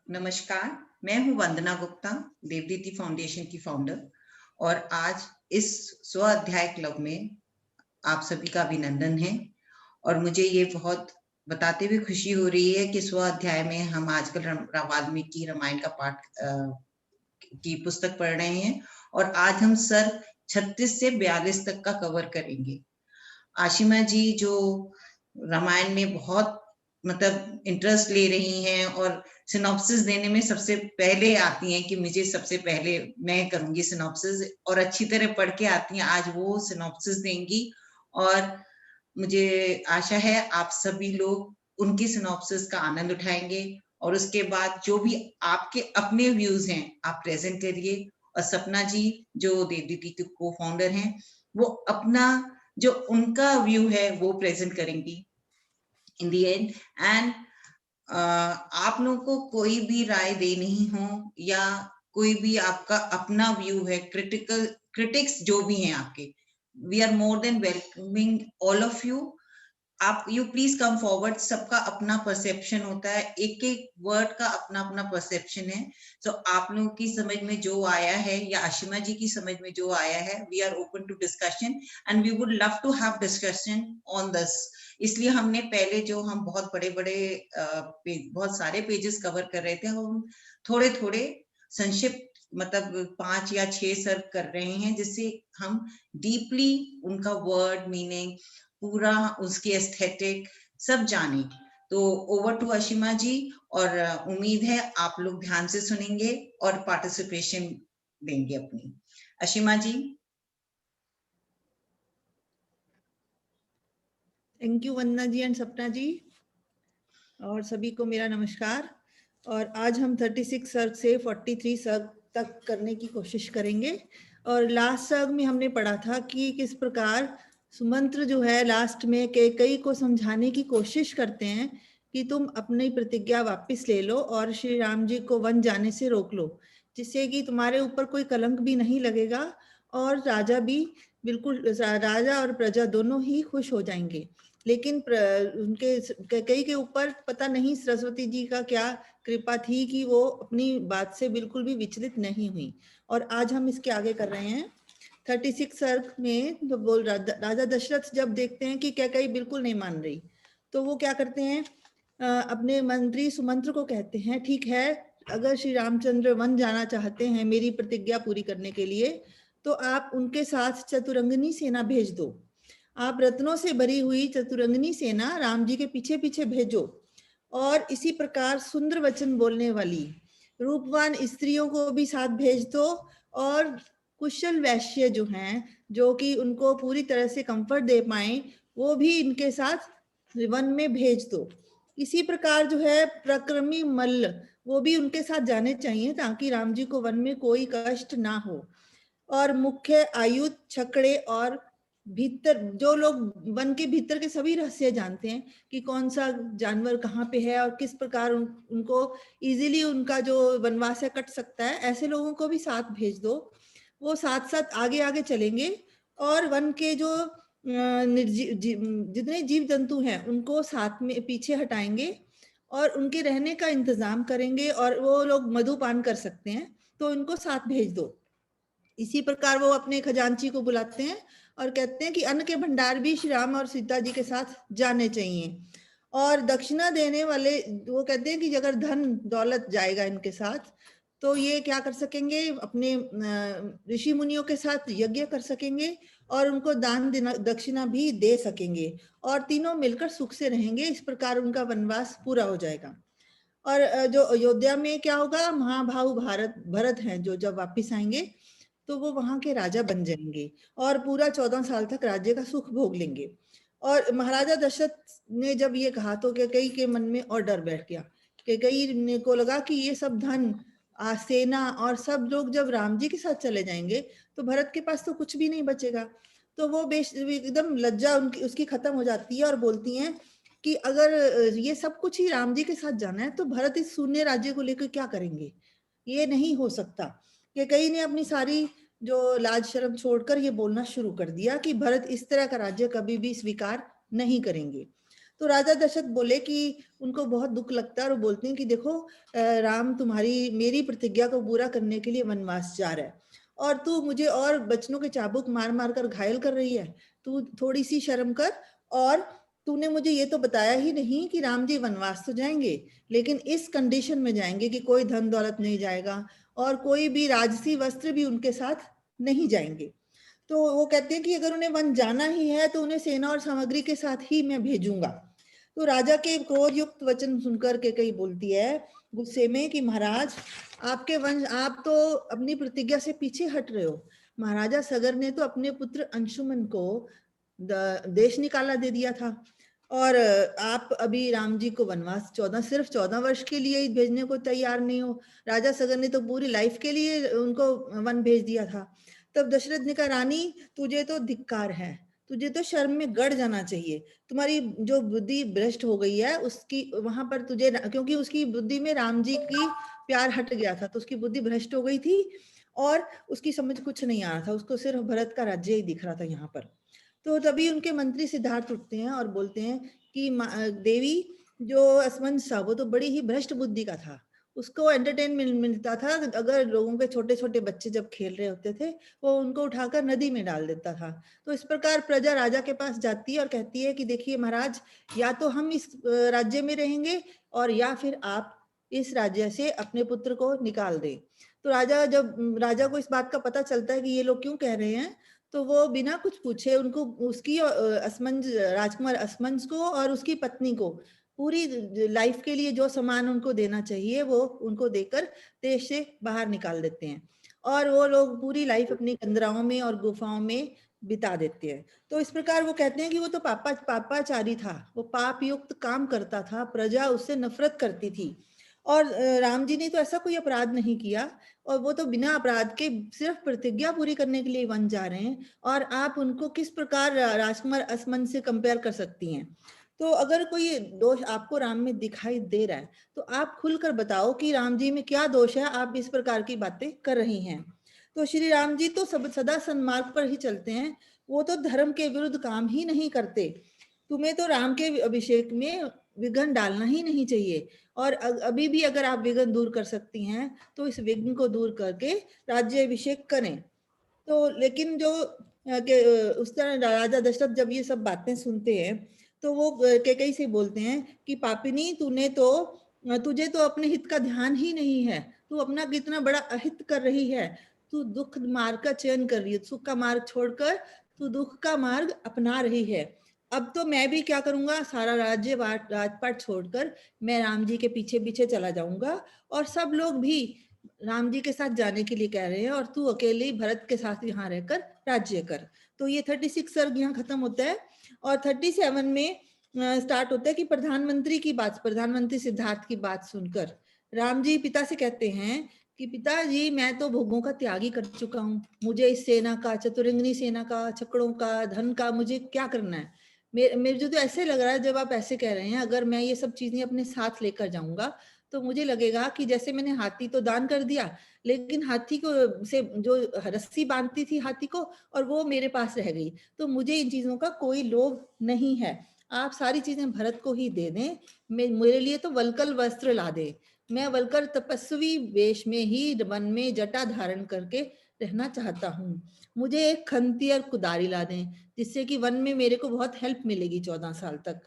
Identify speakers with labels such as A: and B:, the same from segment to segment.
A: नमस्कार, मैं हूँ वंदना गुप्ता, देवदीति फाउंडेशन की फाउंडर और आज इस स्व अध्याय क्लब में आप सभी का अभिनंदन है। और मुझे ये बहुत बताते हुए खुशी हो रही है कि स्व अध्याय में हम आजकल वाल्मीकि रामायण का पाठ की पुस्तक पढ़ रहे हैं और आज हम सर्ग 36 से 42 तक का कवर करेंगे। आशिमा जी जो रामायण में बहुत मतलब इंटरेस्ट ले रही हैं और सिनॉप्सिस देने में सबसे पहले आती हैं कि मुझे सबसे पहले मैं करूंगी सिनॉप्सिस और अच्छी तरह पढ़ के आती हैं। आज वो सिनॉप्सिस देंगी और मुझे आशा है आप सभी लोग उनकी सिनॉप्सिस का आनंद उठाएंगे और उसके बाद जो भी आपके अपने व्यूज हैं आप प्रेजेंट करिए। और सपना जी जो देवदीति के को फाउंडर हैं वो अपना जो उनका व्यू है वो प्रेजेंट करेंगी इन दी एंड। एंड आप लोगों को कोई भी राय देनी हो या कोई भी आपका अपना व्यू है, क्रिटिक्स जो भी हैं आपके, we are more than welcoming all of you. आप यू प्लीज कम फॉरवर्ड। सबका अपना परसेप्शन होता है, एक एक वर्ड का अपना अपना परसेप्शन है। सो आप लोगों की समझ में जो आया है या आशिमा जी की समझ में जो आया है, we are open to discussion and we would love to have discussion on this. इसलिए हमने पहले जो हम बहुत बड़े बड़े बहुत सारे पेजेस कवर कर रहे थे, हम थोड़े थोड़े संक्षिप्त मतलब 5 या 6 सर्व कर रहे हैं जिससे हम डीपली उनका वर्ड मीनिंग पूरा उसकी एस्थेटिक सब जाने। तो ओवर टू अशिमा जी और उम्मीद है आप लोग ध्यान से सुनेंगे और पार्टिसिपेशन देंगे अपनी। Ashima ji.
B: Thank you Vandana ji and Sapna ji और सभी को मेरा नमस्कार। और आज हम 36 सर्ग से 43 सर्ग तक करने की कोशिश करेंगे। और लास्ट सर्ग में हमने पढ़ा था कि किस प्रकार सुमंत्र जो है लास्ट में कैकेयी को समझाने की कोशिश करते हैं कि तुम अपनी प्रतिज्ञा वापस ले लो और श्री राम जी को वन जाने से रोक लो, जिससे कि तुम्हारे ऊपर कोई कलंक भी नहीं लगेगा और राजा भी बिल्कुल, राजा और प्रजा दोनों ही खुश हो जाएंगे। लेकिन उनके कैकेयी के ऊपर पता नहीं सरस्वती जी का क्या कृपा थी कि वो अपनी बात से बिल्कुल भी विचलित नहीं हुई। और आज हम इसके आगे कर रहे हैं 36 सर्ग में। तो बोल राजा दशरथ जब देखते हैं कि कैकेयी बिल्कुल नहीं मान रही, तो वो क्या करते हैं, अपने मंत्री सुमंत्र को कहते हैं, ठीक है, अगर श्री रामचंद्र वन जाना चाहते हैं मेरी प्रतिज्ञा पूरी करने के लिए, तो आप उनके साथ चतुरंगनी सेना भेज दो। आप रत्नों से भरी हुई चतुरंगनी सेना राम जी के पीछे पीछे भेजो और इसी प्रकार सुंदर वचन बोलने वाली रूपवान स्त्रियों को भी साथ भेज दो और कुशल वैश्य जो हैं, जो कि उनको पूरी तरह से कंफर्ट दे पाए, वो भी इनके साथ वन में भेज दो। इसी प्रकार जो है प्रक्रमी मल्ल, वो भी उनके साथ जाने चाहिए ताकि राम जी को वन में कोई कष्ट ना हो। और मुख्य आयुध छकड़े और भीतर जो लोग वन के भीतर के सभी रहस्य जानते हैं कि कौन सा जानवर कहाँ पे है और किस प्रकार उनको इजीली उनका जो वनवास है कट सकता है, ऐसे लोगों को भी साथ भेज दो। वो साथ साथ आगे आगे चलेंगे और वन के जो जितने जीव जंतु हैं उनको साथ में पीछे हटाएंगे और उनके रहने का इंतजाम करेंगे और वो लोग मधुपान कर सकते हैं, तो इनको साथ भेज दो। इसी प्रकार वो अपने खजांची को बुलाते हैं और कहते हैं कि अन्न के भंडार भी श्री राम और सीता जी के साथ जाने चाहिए। और दक्षिणा देने वाले वो कहते हैं कि अगर धन दौलत जाएगा इनके साथ, तो ये क्या कर सकेंगे, अपने ऋषि मुनियों के साथ यज्ञ कर सकेंगे और उनको दान दक्षिणा भी दे सकेंगे और तीनों मिलकर सुख से रहेंगे। इस प्रकार उनका वनवास पूरा हो जाएगा। और जो अयोध्या में क्या होगा, महाभाव भरत हैं जो जब वापिस आएंगे तो वो वहां के राजा बन जाएंगे और पूरा 14 साल तक राज्य का सुख भोग लेंगे। और महाराजा दशरथ ने जब ये कहा तो कैकेयी के मन में और डर बैठ गया। कैकेयी ने को लगा कि ये सब धन सेना और सब लोग जब राम जी के साथ चले जाएंगे तो भरत के पास तो कुछ भी नहीं बचेगा। तो वो एकदम लज्जा उनकी उसकी खत्म हो जाती है और बोलती हैं कि अगर ये सब कुछ ही राम जी के साथ जाना है तो भरत इस शून्य राज्य को लेकर क्या करेंगे, ये नहीं हो सकता। कैकेयी ने अपनी सारी जो लाज शर्म छोड़कर ये बोलना शुरू कर दिया कि भरत इस तरह का राज्य कभी भी स्वीकार नहीं करेंगे। तो राजा दशरथ बोले कि उनको बहुत दुख लगता है और बोलते हैं कि देखो राम तुम्हारी मेरी प्रतिज्ञा को पूरा करने के लिए वनवास जा रहा है और तू मुझे और बचनों के चाबुक मार मार कर घायल कर रही है। तू थोड़ी सी शर्म कर। और तूने मुझे ये तो बताया ही नहीं कि राम जी वनवास तो जाएंगे, लेकिन इस कंडीशन में जाएंगे कि कोई धन दौलत नहीं जाएगा और कोई भी राजसी वस्त्र भी उनके साथ नहीं जाएंगे। तो वो कहते हैं कि अगर उन्हें वन जाना ही है तो उन्हें सेना और सामग्री के साथ ही मैं भेजूंगा। तो राजा के क्रोध युक्त वचन सुनकर केकई बोलती है गुस्से में कि महाराज आपके वंश आप तो अपनी प्रतिज्ञा से पीछे हट रहे हो। महाराजा सगर ने तो अपने पुत्र अंशुमन को देश निकाला दे दिया था और आप अभी राम जी को वनवास सिर्फ 14 वर्ष के लिए ही भेजने को तैयार नहीं हो। राजा सगर ने तो पूरी लाइफ के लिए उनको वन भेज दिया था। तब दशरथ ने कहा रानी तुझे तो धिक्कार है, तुझे तो शर्म में गड़ जाना चाहिए। तुम्हारी जो बुद्धि भ्रष्ट हो गई है उसकी वहां पर तुझे, क्योंकि उसकी बुद्धि में राम जी की प्यार हट गया था तो उसकी बुद्धि भ्रष्ट हो गई थी और उसकी समझ कुछ नहीं आ रहा था, उसको सिर्फ भरत का राज्य ही दिख रहा था यहाँ पर। तो तभी उनके मंत्री सिद्धार्थ उठते हैं और बोलते हैं कि देवी जो असमंज था वो तो बड़ी ही भ्रष्ट बुद्धि का था, उसको एंटरटेनमेंट मिलता था अगर लोगों के छोटे छोटे बच्चे जब खेल रहे होते थे वो उनको उठाकर नदी में डाल देता था। तो इस प्रकार प्रजा राजा के पास जाती है और कहती है कि देखिए महाराज, या तो हम इस राज्य में रहेंगे और या फिर आप इस राज्य से अपने पुत्र को निकाल दें। तो राजा को इस बात का पता चलता है कि ये लोग क्यों कह रहे हैं, तो वो बिना कुछ पूछे उनको उसकी राजकुमार असमंज को और उसकी पत्नी को पूरी लाइफ के लिए जो सामान उनको देना चाहिए वो उनको देकर देश से बाहर निकाल देते हैं और वो लोग पूरी लाइफ अपनी कंदराओं में और गुफाओं में बिता देते हैं। तो इस प्रकार वो कहते हैं कि वो तो पापाचारी था, वो पाप युक्त काम करता था, प्रजा उससे नफरत करती थी और राम जी ने तो ऐसा कोई अपराध नहीं किया और वो तो बिना अपराध के सिर्फ प्रतिज्ञा पूरी करने के लिए वन जा रहे हैं और आप उनको किस प्रकार राजकुमार असमन से कंपेयर कर सकती हैं। तो अगर कोई दोष आपको राम में दिखाई दे रहा है तो आप खुलकर बताओ कि राम जी में क्या दोष है, आप इस प्रकार की बातें कर रही हैं। तो श्री राम जी तो सदा सन्मार्ग पर ही चलते हैं, वो तो धर्म के विरुद्ध काम ही नहीं करते। तुम्हें तो राम के अभिषेक में विघ्न डालना ही नहीं चाहिए और अभी भी अगर आप विघ्न दूर कर सकती हैं तो इस विघ्न को दूर करके राज्य अभिषेक करें। तो लेकिन जो उस तरह राजा दशरथ जब ये सब बातें सुनते हैं तो वो कैकेयी से बोलते हैं कि पापिनी तुझे तो अपने हित का ध्यान ही नहीं है, तू अपना कितना बड़ा अहित कर रही है, तू दुख मार्ग का चयन कर रही है, सुख का मार्ग छोड़कर तू दुख का मार्ग अपना रही है। अब तो मैं भी क्या करूंगा, सारा राज्य राजपाट छोड़कर मैं राम जी के पीछे पीछे चला जाऊंगा और सब लोग भी राम जी के साथ जाने के लिए कह रहे हैं और तू अकेले भरत के साथ यहाँ रहकर राज्य कर। तो ये 36 सर्ग यहाँ खत्म होता है और 37 में स्टार्ट होता है कि प्रधानमंत्री सिद्धार्थ की बात सुनकर राम जी पिता से कहते हैं कि पिताजी मैं तो भोगों का त्यागी कर चुका हूँ, मुझे इस सेना का, चतुरंगिनी सेना का, छकड़ों का, धन का मुझे क्या करना है। मेरे तो ऐसे लग रहा है जब आप ऐसे कह रहे हैं अगर मैं ये सब चीजें अपने साथ लेकर जाऊंगा तो मुझे लगेगा कि जैसे मैंने हाथी तो दान कर दिया लेकिन हाथी को से जो रस्सी बांधती थी हाथी को और वो मेरे पास रह गई, तो मुझे इन चीजों का कोई लोभ नहीं है। आप सारी चीजें भरत को ही दे दें, मेरे लिए तो वलकल वस्त्र ला दे, मैं वलकर तपस्वी वेश में ही वन में जटा धारण करके रहना चाहता हूँ। मुझे एक खंती और कुदारी ला दें जिससे कि वन में मेरे को बहुत हेल्प मिलेगी 14 साल तक।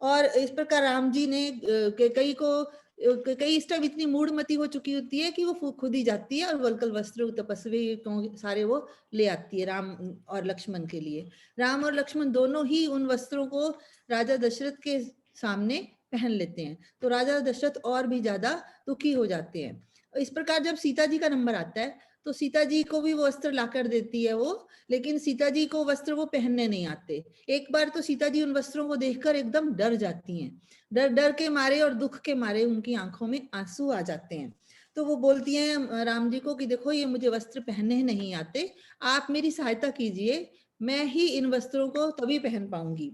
B: और इस प्रकार राम जी ने कई इस टाइम इतनी मूढ़मती हो चुकी होती है कि वो खुद ही जाती है और वलकल वस्त्र तपस्वी सारे वो ले आती है राम और लक्ष्मण के लिए। राम और लक्ष्मण दोनों ही उन वस्त्रों को राजा दशरथ के सामने पहन लेते हैं तो राजा दशरथ और भी ज्यादा दुखी हो जाते हैं। इस प्रकार जब सीता जी का नंबर आता है तो सीता जी को भी वो वस्त्र लाकर देती है वो, लेकिन सीता जी को वस्त्र वो पहनने नहीं आते। एक बार तो सीता जी उन वस्त्रों को देखकर एकदम डर जाती हैं, डर के मारे और दुख के मारे उनकी आंखों में आंसू आ जाते हैं। तो वो बोलती हैं राम जी को कि देखो ये मुझे वस्त्र पहनने नहीं आते, आप मेरी सहायता कीजिए, मैं ही इन वस्त्रों को तभी पहन पाऊंगी।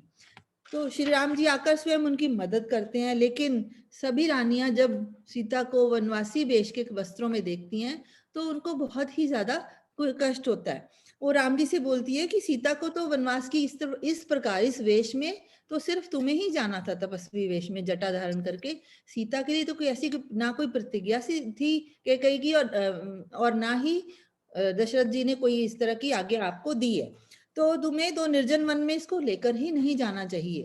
B: तो श्री राम जी आकर स्वयं उनकी मदद करते हैं, लेकिन सभी रानियां जब सीता को वनवासी वेश के वस्त्रों में देखती हैं तो उनको बहुत ही ज्यादा कष्ट होता है। वो राम जी से बोलती है कि सीता को तो वनवास की इस प्रकार इस वेश में तो सिर्फ तुम्हें ही जाना था, तपस्वी वेश में जटा धारण करके। सीता के लिए तो कोई ऐसी ना कोई प्रतिज्ञा सी थी कैकेयी की, और ना ही दशरथ जी ने कोई इस तरह की आज्ञा आपको दी है। तो तुम्हें तो निर्जन वन में इसको लेकर ही नहीं जाना चाहिए।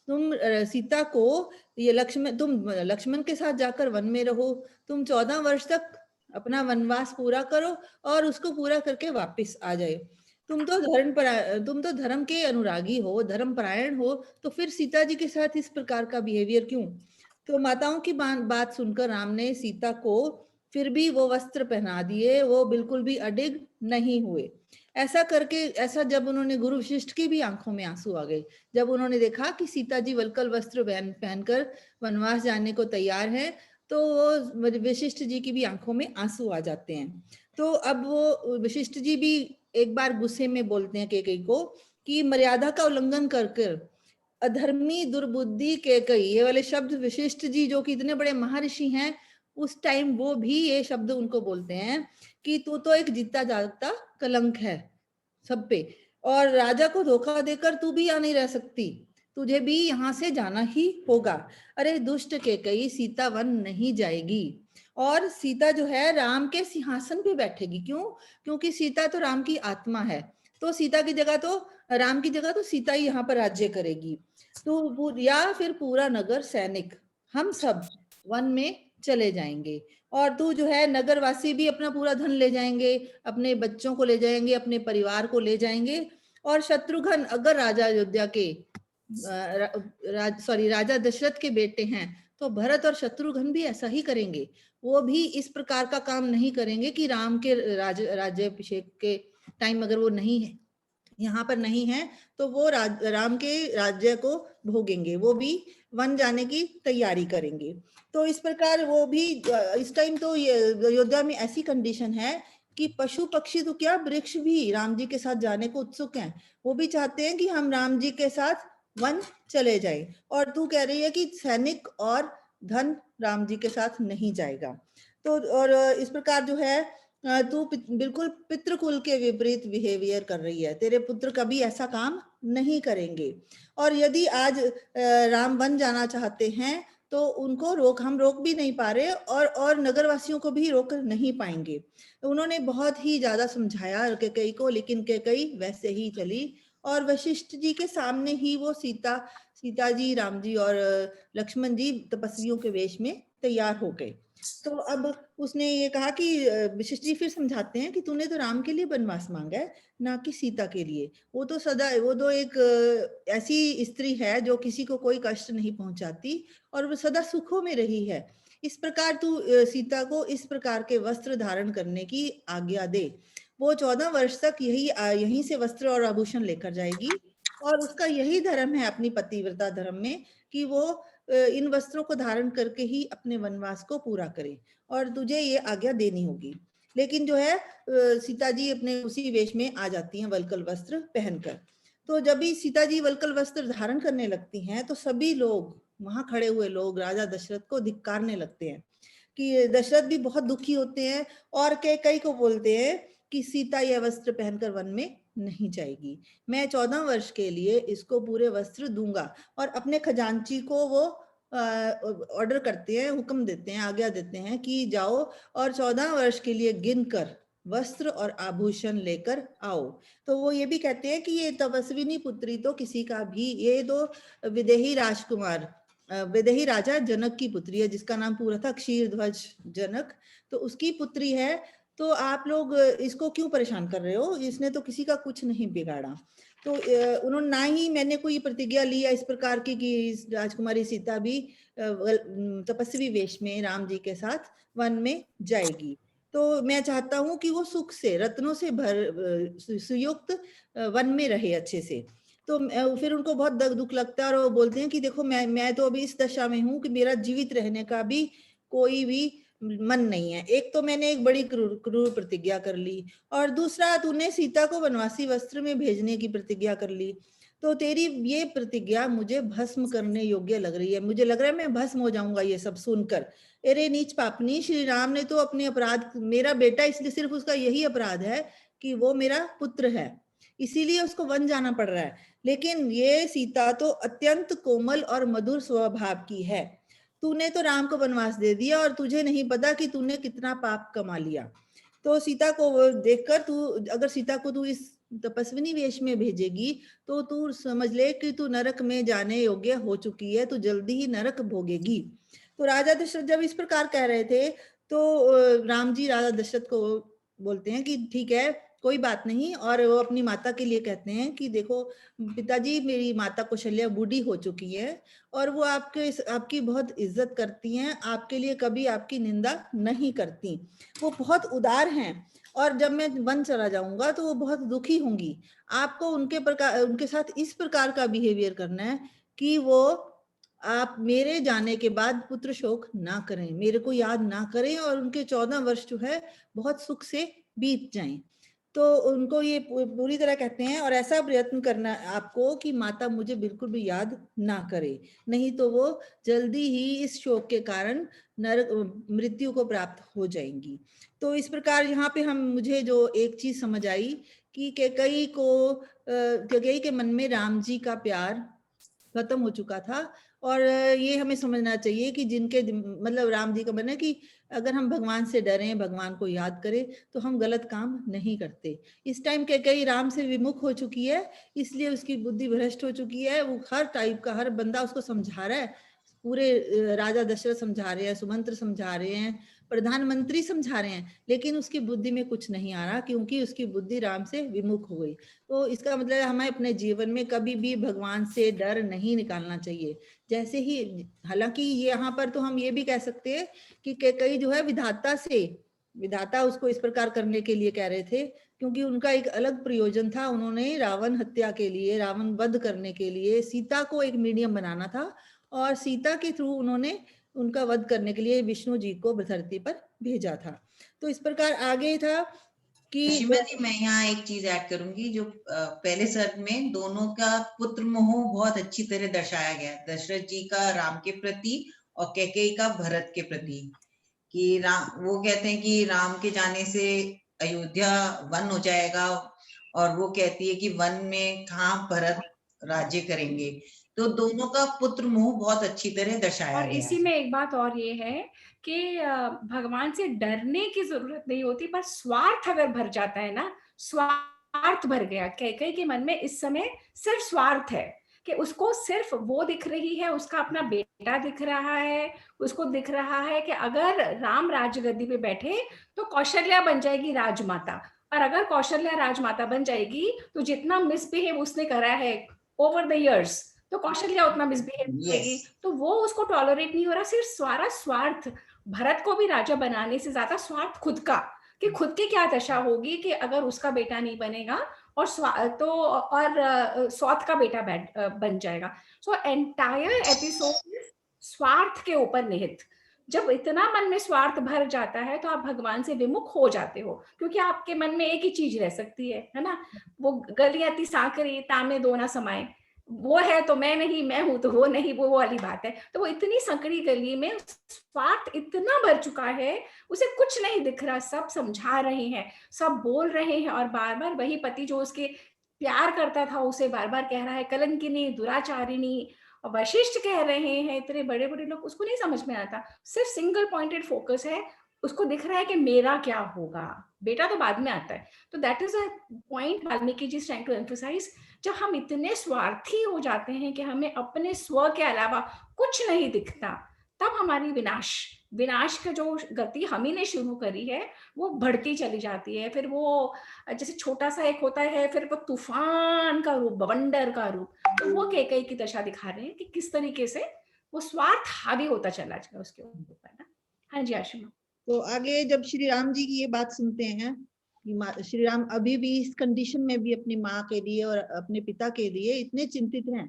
B: तुम सीता को ये तुम लक्ष्मण के साथ जाकर वन में रहो, तुम 14 वर्ष तक अपना वनवास पूरा करो और उसको पूरा करके वापस आ जाए। तुम तो धर्म के अनुरागी हो, धर्म परायण हो, तो फिर सीता जी के साथ इस प्रकार का बिहेवियर क्यों? तो माताओं की बात सुनकर राम ने सीता को फिर भी वो वस्त्र पहना दिए, वो बिल्कुल भी अडिग नहीं हुए। ऐसा जब उन्होंने गुरु वशिष्ठ की भी आंखों में आंसू आ गए, जब उन्होंने देखा कि सीता जी वल्कल वस्त्र पहनकर वनवास जाने को तैयार है, तो वो वशिष्ठ जी की भी आंखों में आंसू आ जाते हैं। तो अब वो वशिष्ठ जी भी एक बार गुस्से में बोलते हैं कैकेयी को कि मर्यादा का उल्लंघन कर अधर्मी दुर्बुद्धि कैकेयी, ये वाले शब्द वशिष्ठ जी जो कि इतने बड़े महर्षि हैं, उस टाइम वो भी ये शब्द उनको बोलते हैं कि तू तो एक जीता जागता कलंक है सब पे, और राजा को धोखा देकर तू भी यहाँ नहीं रह सकती, तुझे भी यहाँ से जाना ही होगा। अरे दुष्ट कैकेयी, सीता वन नहीं जाएगी और सीता जो है राम के सिंहासन पे बैठेगी। क्यों? क्योंकि सीता तो राम की आत्मा है, तो सीता की जगह तो राम की जगह तो सीता ही यहाँ पर राज्य करेगी। तो या फिर पूरा नगर सैनिक हम सब वन में चले जाएंगे, और तू जो है नगरवासी भी अपना पूरा धन ले जाएंगे, अपने बच्चों को ले जाएंगे, अपने परिवार को ले जाएंगे। और शत्रुघ्न अगर राजा अयोध्या के राजा दशरथ के बेटे हैं, तो भरत और शत्रुघ्न भी ऐसा ही करेंगे। वो भी इस प्रकार का काम नहीं करेंगे कि राम के राज्याभिषेक के टाइम अगर वो नहीं है, यहाँ पर नहीं है, तो वो राम के राज्य को भोगेंगे, वो भी वन जाने की तैयारी करेंगे। तो इस प्रकार वो भी इस टाइम तो अयोध्या में ऐसी कंडीशन है कि पशु पक्षी तो क्या, वृक्ष भी राम जी के साथ जाने को उत्सुक हैं। वो भी चाहते हैं कि हम राम जी के साथ वन चले जाएं, और तू कह रही है कि सैनिक और धन राम जी के साथ नहीं जाएगा। तो और इस प्रकार जो है तू बिल्कुल पितृकुल के विपरीत बिहेवियर कर रही है, तेरे पुत्र कभी ऐसा काम नहीं करेंगे। और यदि आज राम वन जाना चाहते हैं तो उनको हम रोक भी नहीं पा रहे, और नगरवासियों को भी रोक नहीं पाएंगे। उन्होंने बहुत ही ज्यादा समझाया कैकेयी को, लेकिन कैकेयी वैसे ही चली, और वशिष्ठ जी के सामने ही वो सीता जी, राम जी और लक्ष्मण जी तपस्वियों के वेश में तैयार हो गए। तो अब उसने ये कहा कि वशिष्ठ जी फिर समझाते हैं कि तूने तो राम के लिए वनवास मांगा है, ना कि सीता के लिए। वो तो एक ऐसी स्त्री है जो किसी को कोई कष्ट नहीं पहुंचाती, और वो सदा सुखों में रही है। इस प्रकार तू सीता को इस प्रकार के वस्त्र धारण करने की आज्ञा दे। वो 14 वर्ष तक यहीं से वस्त्र और आभूषण लेकर जाएगी, और उसका यही धर्म है अपनी पतिव्रता धर्म में कि वो इन वस्त्रों को धारण करके ही अपने वनवास को पूरा करे, और तुझे ये आज्ञा देनी होगी। लेकिन जो है सीता जी अपने उसी वेश में आ जाती हैं वल्कल वस्त्र पहनकर। तो जब भी सीता जी वल्कल वस्त्र धारण करने लगती हैं, तो सभी लोग, वहां खड़े हुए लोग राजा दशरथ को धिक्कारने लगते हैं, कि दशरथ भी बहुत दुखी होते हैं, और कैकेयी को बोलते हैं कि सीता यह वस्त्र पहनकर वन में नहीं जाएगी। मैं 14 वर्ष के लिए इसको पूरे वस्त्र दूंगा। और अपने खजांची को वो ऑर्डर करते हैं, हुक्म देते हैं, आज्ञा देते हैं कि जाओ और 14 वर्ष के लिए गिनकर वस्त्र और आभूषण लेकर आओ। तो वो ये भी कहते हैं कि ये तपस्विनी पुत्री तो किसी का भी, ये तो विदेही राजकुमार विदेही राजा जनक की पुत्री है, जिसका नाम पूरा था क्षीरध्वज जनक, तो उसकी पुत्री है। तो आप लोग इसको क्यों परेशान कर रहे हो, इसने तो किसी का कुछ नहीं बिगाड़ा। तो उन्होंने ना ही मैंने कोई प्रतिज्ञा ली है इस प्रकार की कि राजकुमारी सीता भी तपस्वी वेश में राम जी के साथ वन में जाएगी। तो मैं चाहता हूं कि वो सुख से, रत्नों से सुयुक्त वन में रहे अच्छे से। तो फिर उनको बहुत दुख लगता है, और वो बोलते हैं कि देखो मैं तो अभी इस दशा में हूं कि मेरा जीवित रहने का भी कोई भी मन नहीं है। एक तो मैंने एक बड़ी क्रूर प्रतिज्ञा कर ली, और दूसरा तूने सीता को वनवासी वस्त्र में भेजने की प्रतिज्ञा कर ली। तो तेरी ये प्रतिज्ञा मुझे भस्म करने योग्य लग रही है, मुझे लग रहा है मैं भस्म हो जाऊंगा ये सब सुनकर। अरे नीच पापनी, श्री राम ने तो अपने अपराध, मेरा बेटा इसलिए सिर्फ उसका यही अपराध है कि वो मेरा पुत्र है, इसीलिए उसको वन जाना पड़ रहा है। लेकिन ये सीता तो अत्यंत कोमल और मधुर स्वभाव की है। तूने तो राम को वनवास दे दिया और तुझे नहीं पता कि तूने कितना पाप कमा लिया। तो सीता को देखकर तू, अगर सीता को तू इस तपस्विनी वेश में भेजेगी तो तू समझ ले कि तू नरक में जाने योग्य हो चुकी है, तू जल्दी ही नरक भोगेगी। तो राजा दशरथ जब इस प्रकार कह रहे थे तो राम जी राजा दशरथ को बोलते हैं कि ठीक है, कोई बात नहीं। और वो अपनी माता के लिए कहते हैं कि देखो पिताजी, मेरी माता कौशल्या बूढ़ी हो चुकी है और वो आपकी बहुत इज्जत करती हैं, आपके लिए कभी आपकी निंदा नहीं करती, वो बहुत उदार हैं और जब मैं वन चला जाऊंगा तो वो बहुत दुखी होंगी। आपको उनके साथ इस प्रकार का बिहेवियर करना है कि वो आप मेरे जाने के बाद पुत्र शोक ना करें, मेरे को याद ना करें और उनके 14 वर्ष जो है बहुत सुख से बीत जाएं। तो उनको ये पूरी तरह कहते हैं और ऐसा प्रयत्न करना आपको कि माता मुझे बिल्कुल भी याद ना करे, नहीं तो वो जल्दी ही इस शोक के कारण मृत्यु को प्राप्त हो जाएंगी। तो इस प्रकार यहाँ पे मुझे जो एक चीज समझ आई कि कैकेयी के मन में राम जी का प्यार खत्म हो चुका था। और ये हमें समझना चाहिए कि जिनके मतलब राम जी का मन है कि अगर हम भगवान से डरें, भगवान को याद करें तो हम गलत काम नहीं करते। इस टाइम कैकेयी राम से विमुख हो चुकी है, इसलिए उसकी बुद्धि भ्रष्ट हो चुकी है। वो हर टाइप का हर बंदा उसको समझा रहा है, पूरे राजा दशरथ समझा रहे हैं, सुमंत्र समझा रहे हैं, प्रधानमंत्री समझा रहे हैं, लेकिन उसकी बुद्धि में कुछ नहीं आ रहा क्योंकि उसकी बुद्धि राम से विमुख हो गई। तो इसका मतलब हमें अपने जीवन में कभी भी भगवान से डर नहीं निकालना चाहिए। जैसे ही, हालांकि यहाँ पर तो हम ये भी कह सकते हैं कि कैकेयी जो है विधाता उसको इस प्रकार करने के लिए कह रहे थे क्योंकि उनका एक अलग प्रयोजन था। उन्होंने रावण हत्या के लिए, रावण वध करने के लिए सीता को एक मीडियम बनाना था और सीता के थ्रू उन्होंने उनका वध करने के लिए विष्णु जी को धरती पर भेजा था। तो इस प्रकार आगे था कि
A: सीमा जी, मैं यहाँ एक चीज ऐड करूंगी। जो पहले सर्ग में दोनों का पुत्र मोह बहुत अच्छी तरह दर्शाया गया है, दशरथ जी का राम के प्रति और कैकेयी का भरत के प्रति। कि राम, वो कहते हैं कि राम के जाने से अयोध्या वन हो जाएगा और वो कहती है कि वन में कहाँ भरत राज्य करेंगे। तो दोनों का पुत्र मोह बहुत अच्छी तरह दर्शाया
C: और
A: गया
C: इसी
A: है।
C: में एक बात और ये है कि भगवान से डरने की जरूरत नहीं होती, पर स्वार्थ अगर भर जाता है ना, स्वार्थ भर गया कैकेयी के मन में इस समय, सिर्फ स्वार्थ है कि उसको सिर्फ वो दिख रही है, उसका अपना बेटा दिख रहा है, उसको दिख रहा है कि अगर राम राजगद्दी पे बैठे तो कौशल्या बन जाएगी राजमाता, और अगर कौशल्या राजमाता बन जाएगी तो जितना मिसबिहेव उसने करा है ओवर द इयर्स, तो कौशल्या उतना मिसबिहेव करेगी। तो वो उसको टॉलरेट नहीं हो रहा, सिर्फ सारा स्वार्थ, भरत को भी राजा बनाने से ज्यादा स्वार्थ खुद का, कि खुद की क्या दशा होगी कि अगर उसका बेटा नहीं बनेगा और सौत का बेटा बन जाएगा। सो एंटायर एपिसोड स्वार्थ के ऊपर निहित। जब इतना मन में स्वार्थ भर जाता है तो आप भगवान से विमुख हो जाते हो, क्योंकि आपके मन में एक ही चीज रह सकती है ना, वो गलियां ती सांकरी तामे दो ना समाए, वो है तो मैं नहीं, मैं हूं तो वो नहीं, वो वाली बात है। तो वो इतनी संकड़ी गली में स्वार्थ इतना भर चुका है, उसे कुछ नहीं दिख रहा, सब समझा रहे हैं, सब बोल रहे हैं, और बार बार वही पति जो उसके प्यार करता था उसे बार बार कह रहा है कलंकिनी, दुराचारिणी, वशिष्ठ कह रहे हैं, इतने बड़े बड़े लोग, उसको नहीं समझ में आता, सिर्फ सिंगल पॉइंटेड फोकस है, उसको दिख रहा है कि मेरा क्या होगा, बेटा तो बाद में आता है। तो that is a point Valmiki ji trying to emphasise. जब हम इतने स्वार्थी हो जाते हैं कि हमें अपने स्व के अलावा कुछ नहीं दिखता, तब हमारी विनाश का जो गति हम ही ने शुरू करी है वो बढ़ती चली जाती है। फिर वो जैसे छोटा सा एक होता है, फिर वो तूफान का रूप, बवंडर का रूप, तो वो कैकेयी की दशा दिखा रहे हैं कि किस तरीके से वो स्वार्थ हावी होता चला जाए उसके ऊपर ना। हाँ जी आशिमा।
B: तो आगे जब श्री राम जी की ये बात सुनते हैं कि श्री राम अभी भी इस कंडीशन में भी अपनी माँ के लिए और अपने पिता के लिए इतने चिंतित हैं,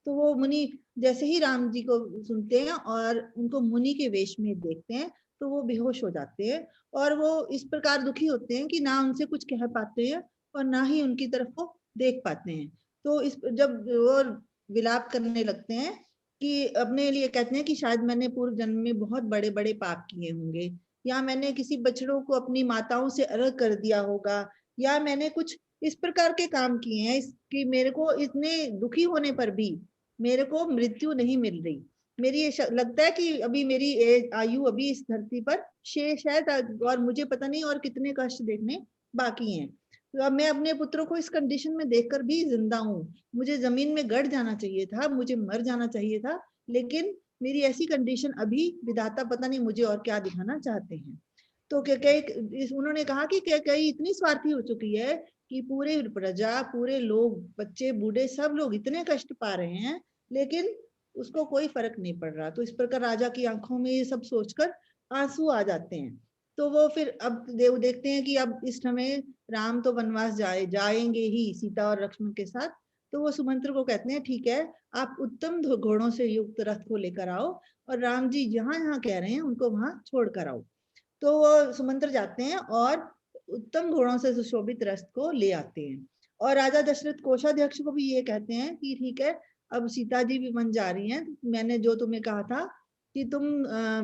B: तो वो मुनि जैसे ही राम जी को सुनते हैं और उनको मुनि के वेश में देखते हैं तो वो बेहोश हो जाते हैं और वो इस प्रकार दुखी होते हैं कि ना उनसे कुछ कह पाते हैं और ना ही उनकी तरफ को देख पाते हैं। तो इस जब वो विलाप करने लगते हैं कि अपने लिए कहते हैं कि शायद मैंने पूर्व जन्म में बहुत बड़े बड़े पाप किए होंगे, या मैंने किसी बछड़ों को अपनी माताओं से अलग कर दिया होगा, या मैंने कुछ इस प्रकार के काम किए हैं कि मेरे को इतने दुखी होने पर भी मेरे को मृत्यु नहीं मिल रही। मेरी ये लगता है कि अभी मेरी आयु अभी इस धरती पर शेष है, और मुझे पता नहीं और कितने कष्ट देखने बाकी हैं। तो अब मैं अपने पुत्रों को इस कंडीशन में देखकर भी जिंदा हूँ। मुझे जमीन में गड़ जाना चाहिए था, मुझे मर जाना चाहिए था, लेकिन मेरी ऐसी कंडीशन अभी विधाता पता नहीं मुझे और क्या दिखाना चाहते हैं। तो कई उन्होंने कहा कि कई इतनी स्वार्थी हो चुकी है कि पूरे प्रजा, पूरे लोग, बच्चे बूढ़े सब लोग इतने कष्ट पा रहे हैं, लेकिन उसको कोई फर्क नहीं पड़ रहा। तो इस प्रकार राजा की आंखों में ये सब सोचकर आंसू आ जाते हैं। तो वो फिर अब देखते हैं कि अब इस समय राम तो वनवास जाएंगे ही सीता और लक्ष्मण के साथ। तो वो सुमंत्र को कहते हैं ठीक है, आप उत्तम घोड़ों से युक्त रथ को लेकर आओ और राम जी जहां जहां कह रहे हैं उनको वहां छोड़ कर आओ। तो वो सुमंत्र जाते हैं और उत्तम घोड़ों से सुशोभित रथ को ले आते हैं। और राजा दशरथ कोषाध्यक्ष को भी ये कहते हैं कि ठीक है, अब सीता जी भी वन जा रही हैं, मैंने जो तुम्हें कहा था कि तुम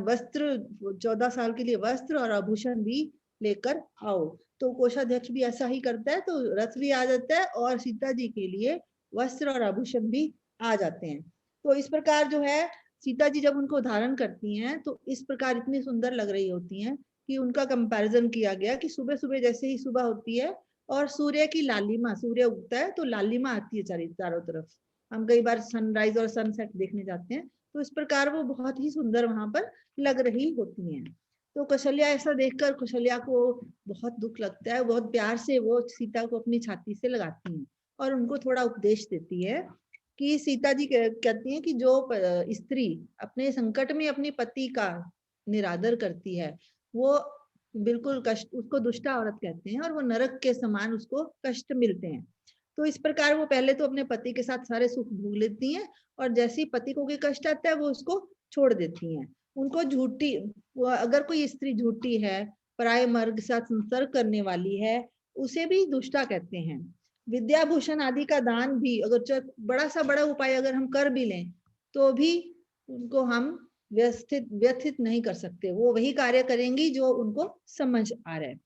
B: वस्त्र 14 साल के लिए वस्त्र और आभूषण भी लेकर आओ। तो कोषाध्यक्ष भी ऐसा ही करता है, तो रथ भी आ जाता है और सीता जी के लिए वस्त्र और आभूषण भी आ जाते हैं। तो इस प्रकार जो है सीता जी जब उनको धारण करती हैं तो इस प्रकार इतनी सुंदर लग रही होती हैं कि उनका कंपैरिजन किया गया कि सुबह सुबह जैसे ही सुबह होती है और सूर्य की लालिमा, सूर्य उगता है तो लालिमा आती है चारों तरफ। हम कई बार सनराइज और सनसेट देखने जाते हैं, तो इस प्रकार वो बहुत ही सुंदर वहां पर लग रही होती हैं। तो कौशल्या ऐसा देखकर कौशल्या को बहुत दुख लगता है, बहुत प्यार से वो सीता को अपनी छाती से लगाती हैं और उनको थोड़ा उपदेश देती है कि सीता जी कहती हैं कि जो स्त्री अपने संकट में अपने पति का निरादर करती है वो बिल्कुल कष्ट, उसको दुष्टा औरत कहते हैं और वो नरक के समान उसको कष्ट मिलते हैं। तो इस प्रकार वो पहले तो अपने पति के साथ सारे सुख भोग लेती हैं और जैसे ही पति को कोई कष्ट आता है वो उसको छोड़ देती हैं। उनको झूठी, अगर कोई स्त्री झूठी है, पराये मर्द के साथ संसर्ग करने वाली है, उसे भी दुष्टा कहते हैं। विद्याभूषण आदि का दान भी अगर बड़ा सा बड़ा उपाय अगर हम कर भी लें तो भी उनको हम व्यथित नहीं कर सकते। वो वही कार्य करेंगी जो उनको समझ आ रहा है।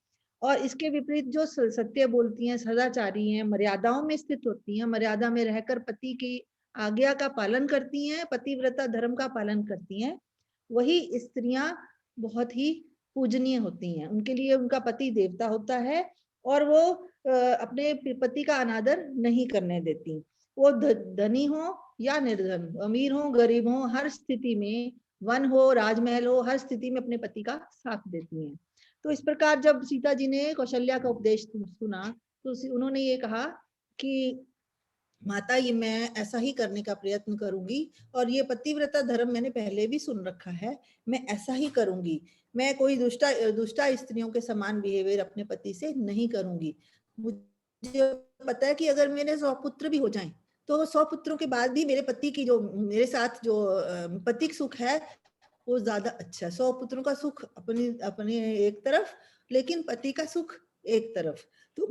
B: और इसके विपरीत जो सत्य बोलती हैं, सदाचारी हैं, मर्यादाओं में स्थित होती हैं, मर्यादा में रहकर पति की आज्ञा का पालन करती हैं, पतिव्रता धर्म का पालन करती हैं, वही स्त्रियां बहुत ही पूजनीय होती हैं। उनके लिए उनका पति देवता होता है और वो अपने पति का अनादर नहीं करने देती। वो धनी हो या निर्धन, अमीर हो गरीब हो, हर स्थिति में, वन हो राजमहल हो, हर स्थिति में अपने पति का साथ देती हैं। तो इस प्रकार जब सीता जी ने कौशल्या का उपदेश सुना तो उन्होंने ये कहा कि माता, ये मैं ऐसा ही करने का प्रयत्न करूंगी और ये पतिव्रता धर्म मैंने पहले भी सुन रखा है, मैं ऐसा ही करूंगी। मैं कोई दुष्टा स्त्रियों के समान बिहेवियर अपने पति से नहीं करूंगी। मुझे पता है कि अगर मेरे 100 पुत्र भी हो जाएं तो 100 पुत्रों के बाद भी मेरे पति की जो मेरे साथ जो पतिक सुख है वो ज्यादा अच्छा है। 100 पुत्रों का सुख अपने अपने एक तरफ, लेकिन पति का सुख एक तरफ। तो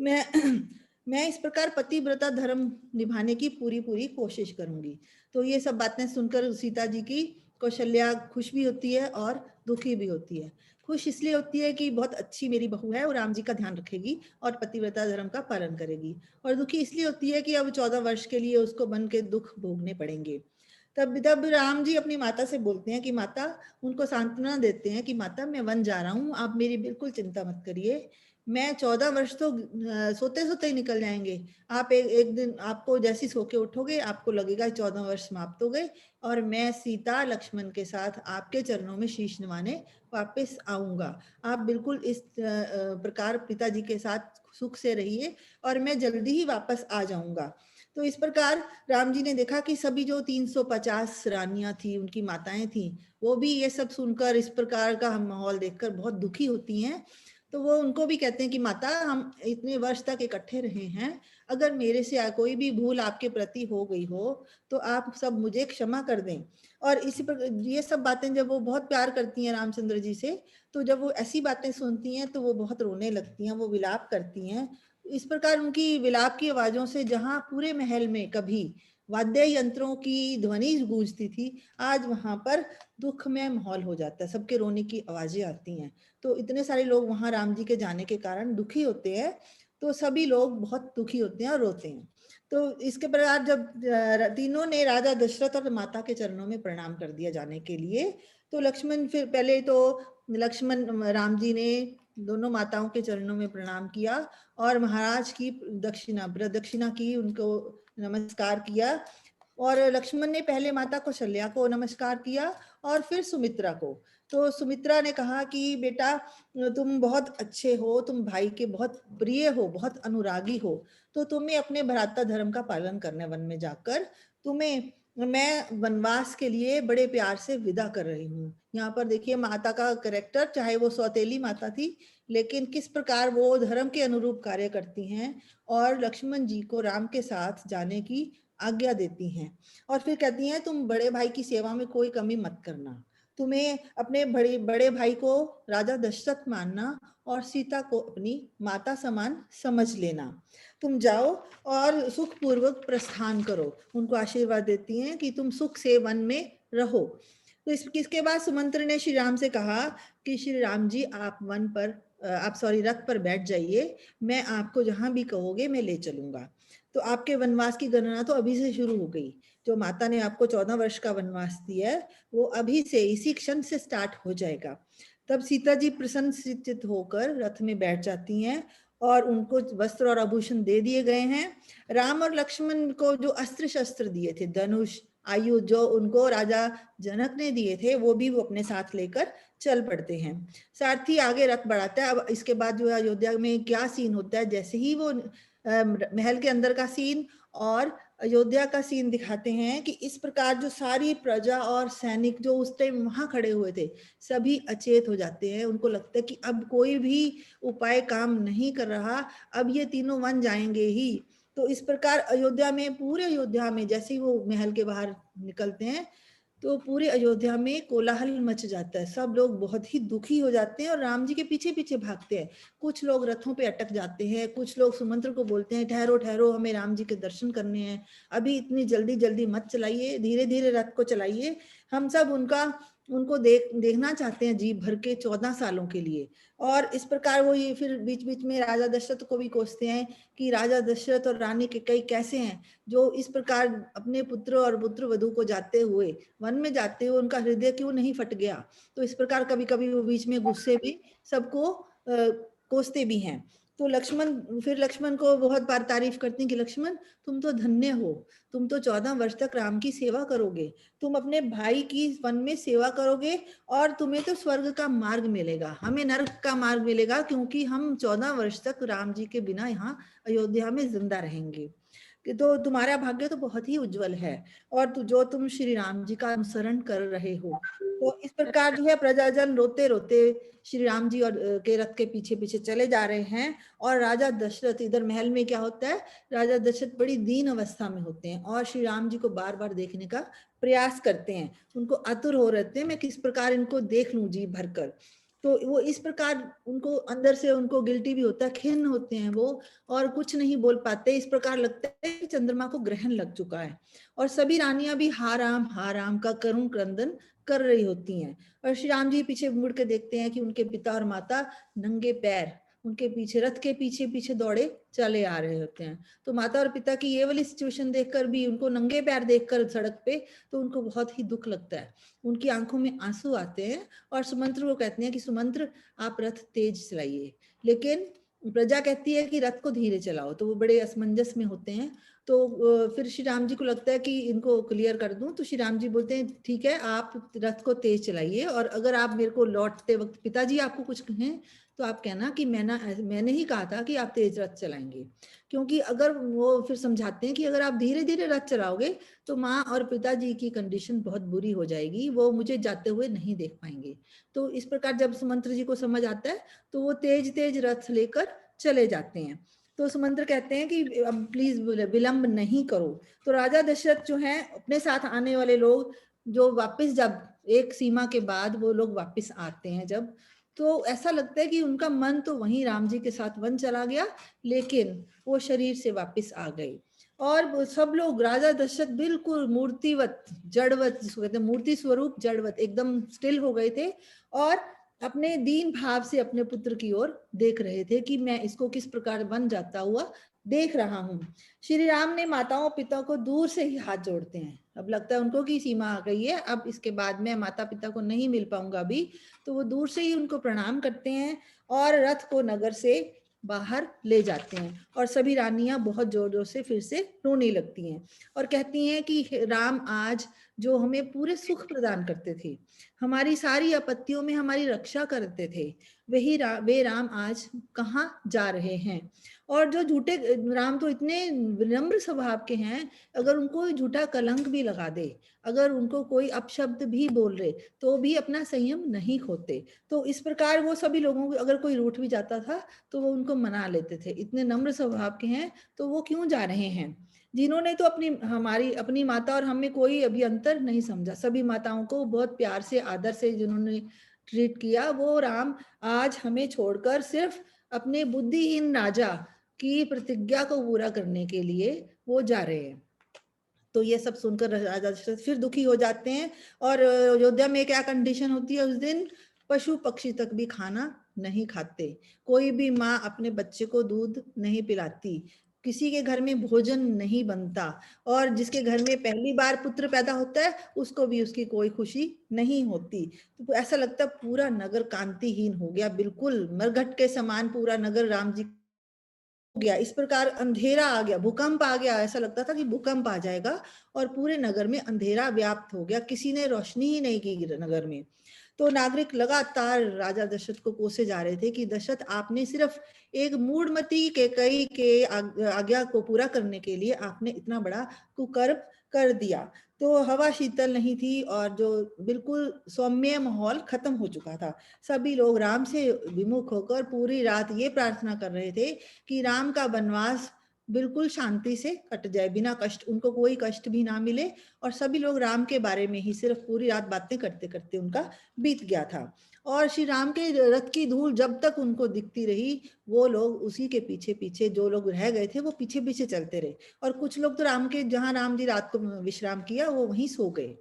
B: मैं इस प्रकार पतिव्रता धर्म निभाने की पूरी कोशिश करूंगी। तो ये सब बातें सुनकर सीता जी की कौशल्या खुश भी होती है और दुखी भी होती है। खुश इसलिए होती है कि बहुत अच्छी मेरी बहू है और राम जी का ध्यान रखेगी और पतिव्रता धर्म का पालन करेगी, और दुखी इसलिए होती है कि अब 14 वर्ष के लिए उसको बन के दुख भोगने पड़ेंगे। तब राम जी अपनी माता से बोलते हैं कि माता, उनको सांत्वना देते हैं कि माता मैं वन जा रहा हूँ, आप मेरी बिल्कुल चिंता मत करिए। मैं 14 वर्ष तो सोते सोते ही निकल जाएंगे। आप एक दिन आपको जैसी सो के उठोगे आपको लगेगा 14 वर्ष समाप्त हो गए और मैं सीता लक्ष्मण के साथ आपके चरणों में शीश नवाने वापस आऊंगा। आप बिल्कुल इस प्रकार पिताजी के साथ सुख से रहिए और मैं जल्दी ही वापस आ जाऊंगा। तो इस प्रकार राम जी ने देखा कि सभी जो 350 रानियां थी, उनकी माताएं थी, वो भी ये सब सुनकर इस प्रकार का माहौल देखकर बहुत दुखी होती हैं। तो वो उनको भी कहते हैं कि माता, हम इतने वर्ष तक इकट्ठे रहे हैं, अगर मेरे से कोई भी भूल आपके प्रति हो गई हो तो आप सब मुझे क्षमा कर दें। और इसी पर ये सब बातें जब वो बहुत प्यार करती हैं रामचंद्र जी से, तो जब वो ऐसी बातें सुनती हैं तो वो बहुत रोने लगती हैं, वो विलाप करती हैं। इस प्रकार उनकी विलाप की आवाजों से जहां पूरे महल में कभी वाद्य यंत्रों की ध्वनि गूंजती थी, आज वहां पर दुखमय माहौल हो जाता है, सबके रोने की आवाजें आती हैं। तो इतने सारे लोग वहां राम जी के जाने के कारण दुखी होते हैं। तो सभी लोग बहुत दुखी होते हैं और रोते हैं। तो इसके प्रकार जब तीनों ने राजा दशरथ और माता के चरणों में प्रणाम कर दिया जाने के लिए, तो लक्ष्मण फिर पहले तो लक्ष्मण राम जी ने दोनों माताओं के चरणों में प्रणाम किया और महाराज की प्रदक्षिणा की, उनको नमस्कार किया। और लक्ष्मण ने पहले माता कौशल्या को नमस्कार किया और फिर सुमित्रा को। तो सुमित्रा ने कहा कि बेटा तुम बहुत अच्छे हो, तुम भाई के बहुत प्रिय हो, बहुत अनुरागी हो, तो तुम्हें अपने भ्राता धर्म का पालन करने वन में जाकर तुम्हें मैं वनवास के लिए बड़े प्यार से विदा कर रही हूँ। यहाँ पर देखिए माता का कैरेक्टर, चाहे वो सौतेली माता थी लेकिन किस प्रकार वो धर्म के अनुरूप कार्य करती हैं और लक्ष्मण जी को राम के साथ जाने की आज्ञा देती हैं। और फिर कहती हैं तुम बड़े भाई की सेवा में कोई कमी मत करना, तुम्हें अपने बड़े भाई को राजा दशरथ मानना और सीता को अपनी माता समान समझ लेना। तुम जाओ और सुखपूर्वक प्रस्थान करो। उनको आशीर्वाद देती हैं कि तुम सुख से वन में रहो। तो इसके बाद सुमंत्र ने श्री राम से कहा कि श्री राम जी आप रथ पर बैठ जाइए, मैं आपको जहां भी कहोगे मैं ले चलूंगा। तो आपके वनवास की गणना तो अभी से शुरू हो गई। जो माता ने आपको 14 वर्ष का वनवास दिया है वो अभी से इसी क्षण से स्टार्ट हो जाएगा। तब सीता जी प्रसन्नचित्त होकर रथ में बैठ जाती हैं और उनको वस्त्र और आभूषण दे दिए गए हैं। राम और लक्ष्मण को जो अस्त्र शस्त्र दिए थे, धनुष आयुध जो उनको राजा जनक ने दिए थे, वो भी वो अपने साथ लेकर चल पड़ते हैं। सारथी आगे रथ बढ़ाता है। अब इसके बाद जो अयोध्या में क्या सीन होता है, जैसे ही वो महल के अंदर का सीन और अयोध्या का सीन दिखाते हैं कि इस प्रकार जो सारी प्रजा और सैनिक जो उस टाइम वहां खड़े हुए थे सभी अचेत हो जाते हैं। उनको लगता है कि अब कोई भी उपाय काम नहीं कर रहा, अब ये तीनों वन जाएंगे ही। तो इस प्रकार अयोध्या में, पूरे अयोध्या में जैसे ही वो महल के बाहर निकलते हैं तो पूरे अयोध्या में कोलाहल मच जाता है। सब लोग बहुत ही दुखी हो जाते हैं और राम जी के पीछे पीछे भागते हैं। कुछ लोग रथों पे अटक जाते हैं, कुछ लोग सुमंत्र को बोलते हैं ठहरो ठहरो, हमें राम जी के दर्शन करने हैं, अभी इतनी जल्दी जल्दी मत चलाइए, धीरे धीरे रथ को चलाइए, हम सब उनको देखना चाहते हैं जी भर के 14 सालों के लिए। और इस प्रकार वो ये फिर बीच बीच में राजा दशरथ को भी कोसते हैं कि राजा दशरथ और रानी कैकेयी कैसे हैं जो इस प्रकार अपने पुत्र और पुत्र वधू को जाते हुए, वन में जाते हुए उनका हृदय क्यों नहीं फट गया। तो इस प्रकार कभी कभी वो बीच में गुस्से भी सबको कोसते भी हैं। तो लक्ष्मण को बहुत बार तारीफ करते हैं कि लक्ष्मण तुम तो धन्य हो, तुम तो 14 वर्ष तक राम की सेवा करोगे, तुम अपने भाई की वन में सेवा करोगे और तुम्हें तो स्वर्ग का मार्ग मिलेगा, हमें नरक का मार्ग मिलेगा, क्योंकि हम 14 वर्ष तक राम जी के बिना यहाँ अयोध्या में जिंदा रहेंगे। तो तुम्हारा भाग्य तो बहुत ही उज्जवल है और जो तुम श्री राम जी का अनुसरण कर रहे हो। तो इस प्रकार जो है प्रजाजन रोते रोते श्री राम जी और के रथ के पीछे पीछे चले जा रहे हैं। और राजा दशरथ, इधर महल में क्या होता है, राजा दशरथ बड़ी दीन अवस्था में होते हैं और श्री राम जी को बार बार देखने का प्रयास करते हैं। उनको आतुर हो रहते हैं, मैं किस प्रकार इनको देख लूं जी भरकर। तो वो इस प्रकार उनको अंदर से उनको गिल्टी भी होता है, खिन्न होते हैं वो और कुछ नहीं बोल पाते। इस प्रकार लगता है कि चंद्रमा को ग्रहण लग चुका है और सभी रानियां भी हा राम का करुण क्रंदन कर रही होती हैं। और श्री राम जी पीछे मुड़ के देखते हैं कि उनके पिता और माता नंगे पैर उनके पीछे रथ के पीछे पीछे दौड़े चले आ रहे होते हैं। तो माता और पिता की ये वाली सिचुएशन देखकर भी, उनको नंगे पैर देखकर सड़क पे, तो उनको बहुत ही दुख लगता है, उनकी आंखों में आंसू आते हैं और सुमंत्र को कहते हैं कि सुमंत्र आप रथ तेज चलाइए, लेकिन प्रजा कहती है कि रथ को धीरे चलाओ। तो वो बड़े असमंजस में होते हैं। तो फिर श्री राम जी को लगता है कि इनको क्लियर कर दूं, तो श्री राम जी बोलते हैं ठीक है आप रथ को तेज चलाइए और अगर आप मेरे को लौटते वक्त पिताजी आपको कुछ कहें तो आप कहना कि मैंने ही कहा था कि आप तेज रथ चलाएंगे। क्योंकि अगर वो फिर समझाते हैं कि अगर आप धीरे धीरे रथ चलाओगे तो माँ और पिताजी की कंडीशन बहुत बुरी हो जाएगी, वो मुझे जाते हुए नहीं देख पाएंगे। तो इस प्रकार जब सुमंत्र जी को समझ आता है तो वो तेज तेज रथ लेकर चले जाते हैं। तो सुमंत्र कहते हैं कि अब प्लीज विलंब नहीं करो। तो राजा दशरथ जो है अपने साथ आने वाले लोग जो वापस, जब एक सीमा के बाद वो लोग वापस आते हैं जब, तो ऐसा लगता है कि उनका मन तो वहीं राम जी के साथ वन चला गया, लेकिन वो शरीर से वापस आ गए। और सब लोग, राजा दशरथ बिल्कुल मूर्तिवत जड़वत, जिसको कहते हैं मूर्ति स्वरूप जड़वत, एकदम स्टिल हो गए थे और अपने दीन भाव से अपने पुत्र की ओर देख रहे थे कि मैं इसको किस प्रकार बन जाता हुआ देख रहा हूँ। श्री राम ने माताओं पिता को दूर से ही हाथ जोड़ते हैं। अब लगता है उनको कि सीमा आ गई है, अब इसके बाद मैं माता पिता को नहीं मिल पाऊंगा अभी, तो वो दूर से ही उनको प्रणाम करते हैं और रथ को नगर से बाहर ले जाते हैं। और सभी रानियां बहुत जोर जोर से फिर से रोने लगती हैं और कहती हैं कि राम आज जो हमें पूरे सुख प्रदान करते थे, हमारी सारी आपत्तियों में हमारी रक्षा करते थे, वे राम आज कहाँ जा रहे हैं। और जो झूठे राम तो इतने विनम्र स्वभाव के हैं, अगर उनको झूठा कलंक भी लगा दे, अगर उनको कोई अपशब्द भी बोल रहे, तो भी अपना संयम नहीं खोते। तो इस प्रकार वो सभी लोगों को, अगर कोई रूठ भी जाता था तो वो उनको मना लेते थे। इतने नम्र स्वभाव के हैं, तो वो क्यों जा रहे हैं। जिन्होंने तो अपनी माता और हमें कोई अभी अंतर नहीं समझा, सभी माताओं को बहुत प्यार से आदर से जिन्होंने ट्रीट किया, वो राम आज हमें छोड़कर सिर्फ अपने बुद्धिहीन राजा की प्रतिज्ञा को पूरा करने के लिए वो जा रहे हैं। तो ये सब सुनकर राजा दशरथ फिर दुखी हो जाते हैं। और अयोध्या में क्या कंडीशन होती है उस दिन, पशु पक्षी तक भी खाना नहीं खाते, कोई भी माँ अपने बच्चे को दूध नहीं पिलाती, किसी के घर में भोजन नहीं बनता, और जिसके घर में पहली बार पुत्र पैदा होता है उसको भी उसकी कोई खुशी नहीं होती। तो ऐसा लगता है पूरा नगर कांतिहीन हो गया, बिल्कुल मरघट के समान पूरा नगर राम जी हो गया। इस प्रकार अंधेरा आ गया, भूकंप आ गया, ऐसा लगता था कि भूकंप आ जाएगा और पूरे नगर में अंधेरा व्याप्त हो गया, किसी ने रोशनी ही नहीं की नगर में। तो नागरिक लगातार राजा दशरथ को कोसे जा रहे थे कि दशरथ, आपने सिर्फ एक मूढ़मती कैकेयी के आज्ञा को पूरा करने के लिए आपने इतना बड़ा कुकर्म कर दिया। तो हवा शीतल नहीं थी और जो बिल्कुल सौम्य माहौल खत्म हो चुका था। सभी लोग राम से विमुख होकर पूरी रात ये प्रार्थना कर रहे थे कि राम का वनवास बिल्कुल शांति से कट जाए, बिना कष्ट, उनको कोई कष्ट भी ना मिले। और सभी लोग राम के बारे में ही सिर्फ पूरी रात बातें करते करते उनका बीत गया था। और श्री राम के रथ की धूल जब तक उनको दिखती रही, वो लोग उसी के पीछे पीछे, जो लोग रह गए थे वो पीछे पीछे चलते रहे। और कुछ लोग तो राम के, जहां राम जी रात को विश्राम किया, वो वहीं सो गए।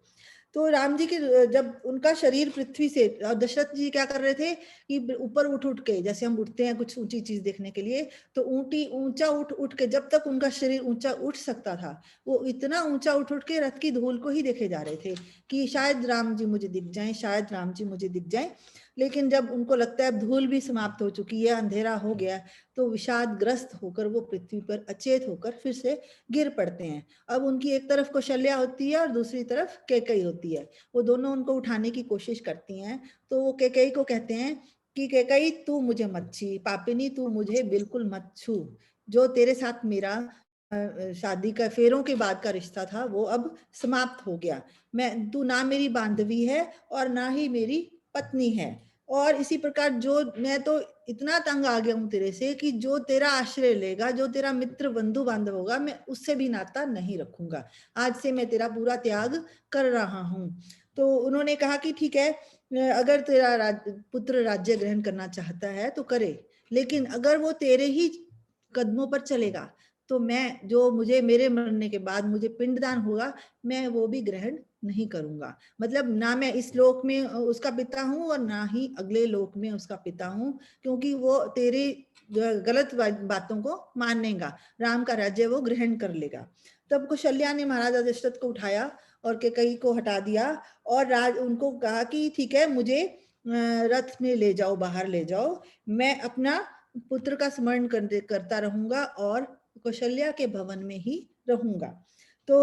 B: तो राम जी के जब उनका शरीर पृथ्वी से, दशरथ जी क्या कर रहे थे कि ऊपर उठ उठ के, जैसे हम उठते हैं कुछ ऊंची चीज देखने के लिए, तो ऊंचा उठ उठ के, जब तक उनका शरीर ऊंचा उठ सकता था, वो इतना ऊंचा उठ उठ के रथ की धूल को ही देखे जा रहे थे कि शायद राम जी मुझे दिख जाएं, शायद राम जी मुझे दिख जाएं। लेकिन जब उनको लगता है धूल भी समाप्त हो चुकी है, अंधेरा हो गया, तो विषादग्रस्त होकर वो पृथ्वी पर अचेत होकर फिर से गिर पड़ते हैं। अब उनकी एक तरफ कौशल्या होती है और दूसरी तरफ कैकेयी होती है, वो दोनों उनको उठाने की कोशिश करती हैं। तो वो कैकेयी को कहते हैं कि कैकेयी, तू मुझे मत छी, पापिनी तू मुझे बिल्कुल मत छू, जो तेरे साथ मेरा शादी का फेरों के बाद का रिश्ता था वो अब समाप्त हो गया। तू ना मेरी बांधवी है और ना ही मेरी पत्नी है। और इसी प्रकार मैं तो इतना तंग आ गया हूं तेरे से कि जो तेरा आश्रय लेगा, जो तेरा मित्र बंधु बांधव होगा, मैं उससे भी नाता नहीं रखूंगा। आज से मैं तेरा पूरा त्याग कर रहा हूं। तो उन्होंने कहा कि ठीक है, अगर तेरा पुत्र राज्य ग्रहण करना चाहता है तो करे, लेकिन अगर वो तेरे ही कदमों पर चलेगा तो मैं, जो मुझे मेरे मरने के बाद मुझे पिंडदान होगा, मैं वो भी ग्रहण नहीं करूंगा। मतलब ना मैं इस लोक में उसका पिता हूं और ना ही अगले लोक में उसका पिता हूं, क्योंकि वो तेरी गलत बातों को मानेगा, राम का राज्य वो ग्रहण कर लेगा। तब कौशल्या ने महाराजा दशरथ को उठाया और कैकेयी को हटा दिया और उनको कहा कि ठीक है, मुझे रथ में ले जाओ, बाहर ले जाओ, मैं अपना पुत्र का स्मरण करता रहूंगा और कौशल्या के भवन में ही रहूंगा। तो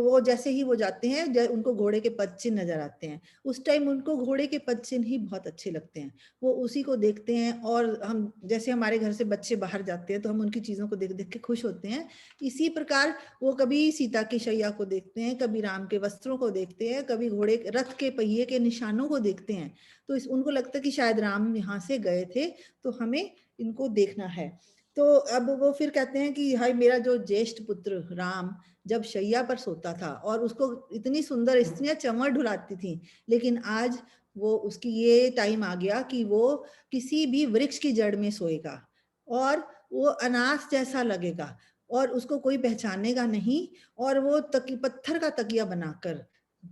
B: वो जैसे ही वो जाते हैं, उनको घोड़े के पद चिन्ह नजर आते हैं। उस टाइम उनको घोड़े के पद चिन्ह ही बहुत अच्छे लगते हैं, वो उसी को देखते हैं। और हम जैसे हमारे घर से बच्चे बाहर जाते हैं तो हम उनकी चीजों को देख देख के खुश होते हैं, इसी प्रकार वो कभी सीता की शैया को देखते हैं, कभी राम के वस्त्रों को देखते हैं, कभी घोड़े रथ के पहिए के निशानों को देखते हैं। तो उनको लगता है कि शायद राम यहाँ से गए थे, तो हमें इनको देखना है। तो अब वो फिर कहते हैं कि हाय, मेरा जो ज्येष्ठ पुत्र राम जब शैया पर सोता था और उसको इतनी सुंदर स्त्रियां चंवर ढुलाती थी, लेकिन आज वो, उसकी ये टाइम आ गया कि वो किसी भी वृक्ष की जड़ में सोएगा और वो अनाथ जैसा लगेगा और उसको कोई पहचानेगा नहीं, और वो पत्थर का तकिया बनाकर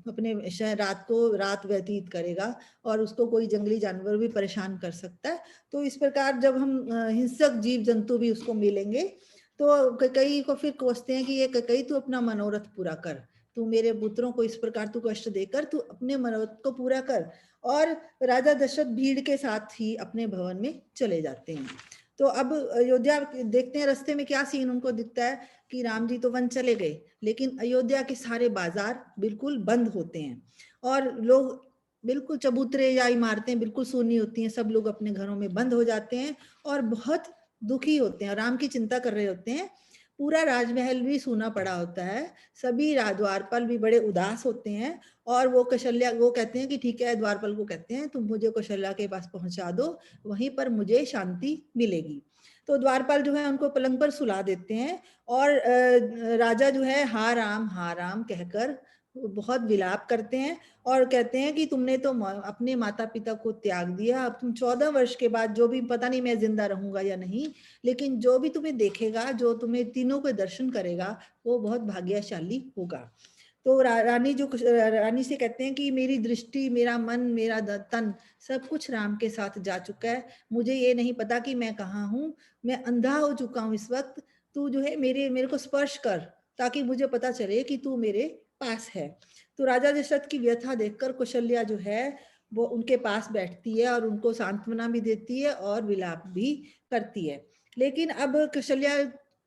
B: अपने रात व्यतीत करेगा और उसको कोई जंगली जानवर भी परेशान कर सकता है। तो इस प्रकार जब हम हिंसक जीव जंतु भी उसको मिलेंगे तो कैकेयी को फिर कोसते हैं कि ये कैकेयी तू अपना मनोरथ पूरा कर, तू मेरे पुत्रों को इस प्रकार तू कष्ट देकर तू अपने मनोरथ को पूरा कर। और राजा दशरथ भीड़ के साथ ही अपने भवन में चले जाते हैं। तो अब अयोध्या देखते हैं रास्ते में क्या सीन उनको दिखता है कि राम जी तो वन चले गए, लेकिन अयोध्या के सारे बाजार बिल्कुल बंद होते हैं और लोग बिल्कुल चबूतरे या इमारतें बिल्कुल सूनी होती हैं, सब लोग अपने घरों में बंद हो जाते हैं और बहुत दुखी होते हैं, राम की चिंता कर रहे होते हैं। पूरा राजमहल भी सूना पड़ा होता है, सभी द्वारपाल भी बड़े उदास होते हैं और वो कौशल्या वो कहते हैं कि ठीक है, द्वारपाल को कहते हैं तुम मुझे कौशल्या के पास पहुंचा दो, वहीं पर मुझे शांति मिलेगी। तो द्वारपाल जो है उनको पलंग पर सुला देते हैं और राजा जो है हा राम कहकर बहुत विलाप करते हैं और कहते हैं कि तुमने तो अपने माता पिता को त्याग दिया, अब तुम 14 वर्ष के बाद जो भी, पता नहीं मैं जिंदा रहूंगा या नहीं, लेकिन जो भी तुम्हें देखेगा, जो तुम्हें तीनों के दर्शन करेगा, वो बहुत भाग्यशाली होगा। तो रानी से कहते हैं कि मेरी दृष्टि, मेरा मन, मेरा तन सब कुछ राम के साथ जा चुका है, मुझे ये नहीं पता कि मैं कहाँ हूँ, मैं अंधा हो चुका हूँ इस वक्त, तू जो है मेरे को स्पर्श कर ताकि मुझे पता चले कि तू मेरे पास है। तो राजा दशरथ की व्यथा देखकर कौशल्या जो है वो उनके पास बैठती है और उनको सांत्वना भी देती है और विलाप भी करती है। लेकिन अब कौशल्या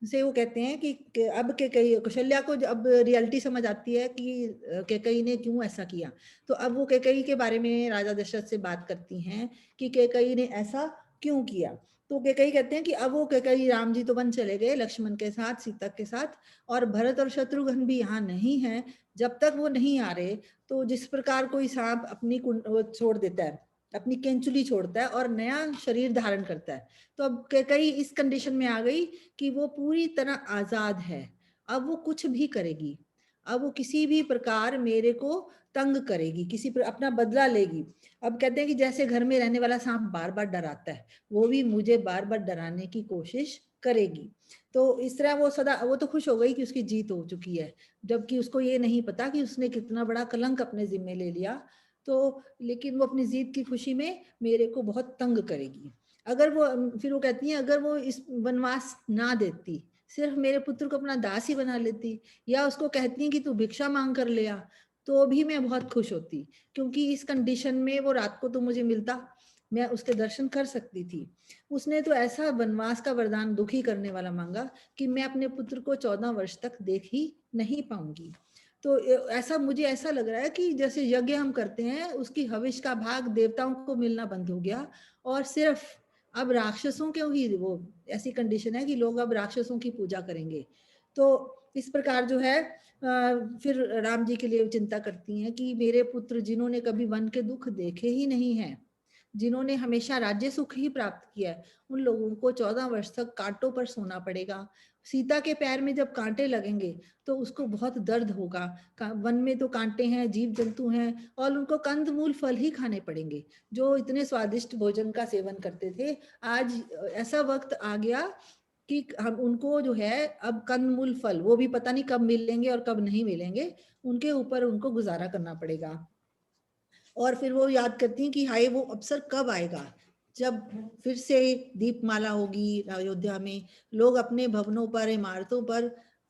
B: से वो कहते हैं कि अब कैकेयी, कौशल्या को अब रियलिटी समझ आती है कि कैकेयी ने क्यों ऐसा किया। तो अब वो कैकेयी के बारे में राजा दशरथ से बात करती हैं कि कैकेयी ने ऐसा क्यों किया। तो कैकेयी कहते हैं कि अब वो कैकेयी, राम जी तो वन चले गए लक्ष्मण के साथ, सीता के साथ, और भरत और शत्रुघ्न भी यहाँ नहीं है, जब तक वो नहीं आ रहे तो जिस प्रकार कोई सांप अपनी छोड़ देता है, अपनी केंचुली छोड़ता है और नया शरीर धारण करता है, तो अब कैकेयी इस कंडीशन में आ गई कि वो पूरी तरह आजाद है, अब वो कुछ भी करेगी, अब वो किसी भी प्रकार मेरे को तंग करेगी, किसी पर अपना बदला लेगी। अब कहते हैं कि जैसे घर में रहने वाला सांप बार बार डराता है, वो भी मुझे बार बार डराने की कोशिश करेगी। तो इस तरह वो तो खुश हो गई कि उसकी जीत हो चुकी है, जबकि उसको ये नहीं पता कि उसने कितना बड़ा कलंक अपने जिम्मे ले लिया। तो लेकिन वो अपनी जीत की खुशी में मेरे को बहुत तंग करेगी। अगर वो, फिर वो कहती है अगर वो इस वनवास ना देती, सिर्फ मेरे पुत्र को अपना दास ही बना लेती, या उसको कहती है कि तू भिक्षा मांग कर ले आ, तो भी मैं बहुत खुश होती, क्योंकि इस कंडीशन में वो रात को तो मुझे मिलता, मैं उसके दर्शन कर सकती थी। उसने तो ऐसा वनवास का वरदान दुखी करने वाला मांगा कि मैं अपने पुत्र को 14 वर्ष तक देख ही नहीं पाऊंगी। तो ऐसा मुझे ऐसा लग रहा है कि जैसे यज्ञ हम करते हैं, उसकी हविष का भाग देवताओं को मिलना बंद हो गया और सिर्फ अब राक्षसों के ही वो ऐसी कंडीशन है कि लोग अब राक्षसों की पूजा करेंगे। तो इस प्रकार जो है फिर राम जी के लिए चिंता करती हैं कि मेरे पुत्र जिन्होंने कभी वन के दुख देखे ही नहीं हैं, जिन्होंने हमेशा राज्य सुख ही प्राप्त किया है, उन लोगों को 14 वर्ष तक कांटों पर सोना पड़ेगा। सीता के पैर में जब कांटे लगेंगे तो उसको बहुत दर्द होगा, वन में तो कांटे हैं, जीव जंतु हैं, और उनको कंद मूल फल ही खाने पड़ेंगे, जो इतने स्वादिष्ट भोजन का सेवन करते थे। आज ऐसा वक्त आ गया कि हम उनको जो है अब कंदमूल फल, वो भी पता नहीं कब मिलेंगे और कब नहीं मिलेंगे, उनके ऊपर उनको गुजारा करना पड़ेगा। और फिर वो याद करती हैं कि हाय वो अवसर कब आएगा जब फिर से दीपमाला होगी अयोध्या में, लोग अपने भवनों पर, इमारतों पर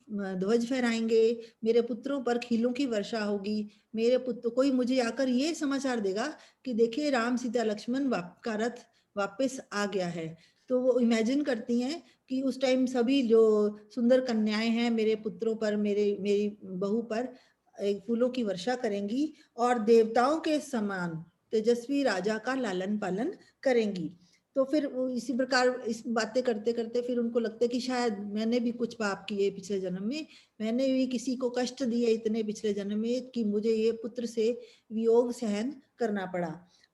B: ध्वज फहराएंगे, मेरे पुत्रों पर खीलों की वर्षा होगी, मेरे पुत्र, कोई मुझे आकर ये समाचार देगा कि देखिए राम सीता लक्ष्मण का रथ वापस आ गया है। तो वो इमेजिन करती हैं कि उस टाइम सभी जो सुंदर कन्याएं हैं मेरे पुत्रों पर, मेरी बहू पर फूलों की वर्षा करेंगी और देवताओं के समान तेजस्वी राजा का लालन पालन करेंगी। तो फिर इसी प्रकार इस बातें करते करते फिर उनको लगता है कि शायद मैंने भी कुछ पाप किए पिछले जन्म में, मैंने भी किसी को कष्ट दिए इतने पिछले जन्म में कि मुझे ये पुत्र से वियोग सहन करना पड़ा।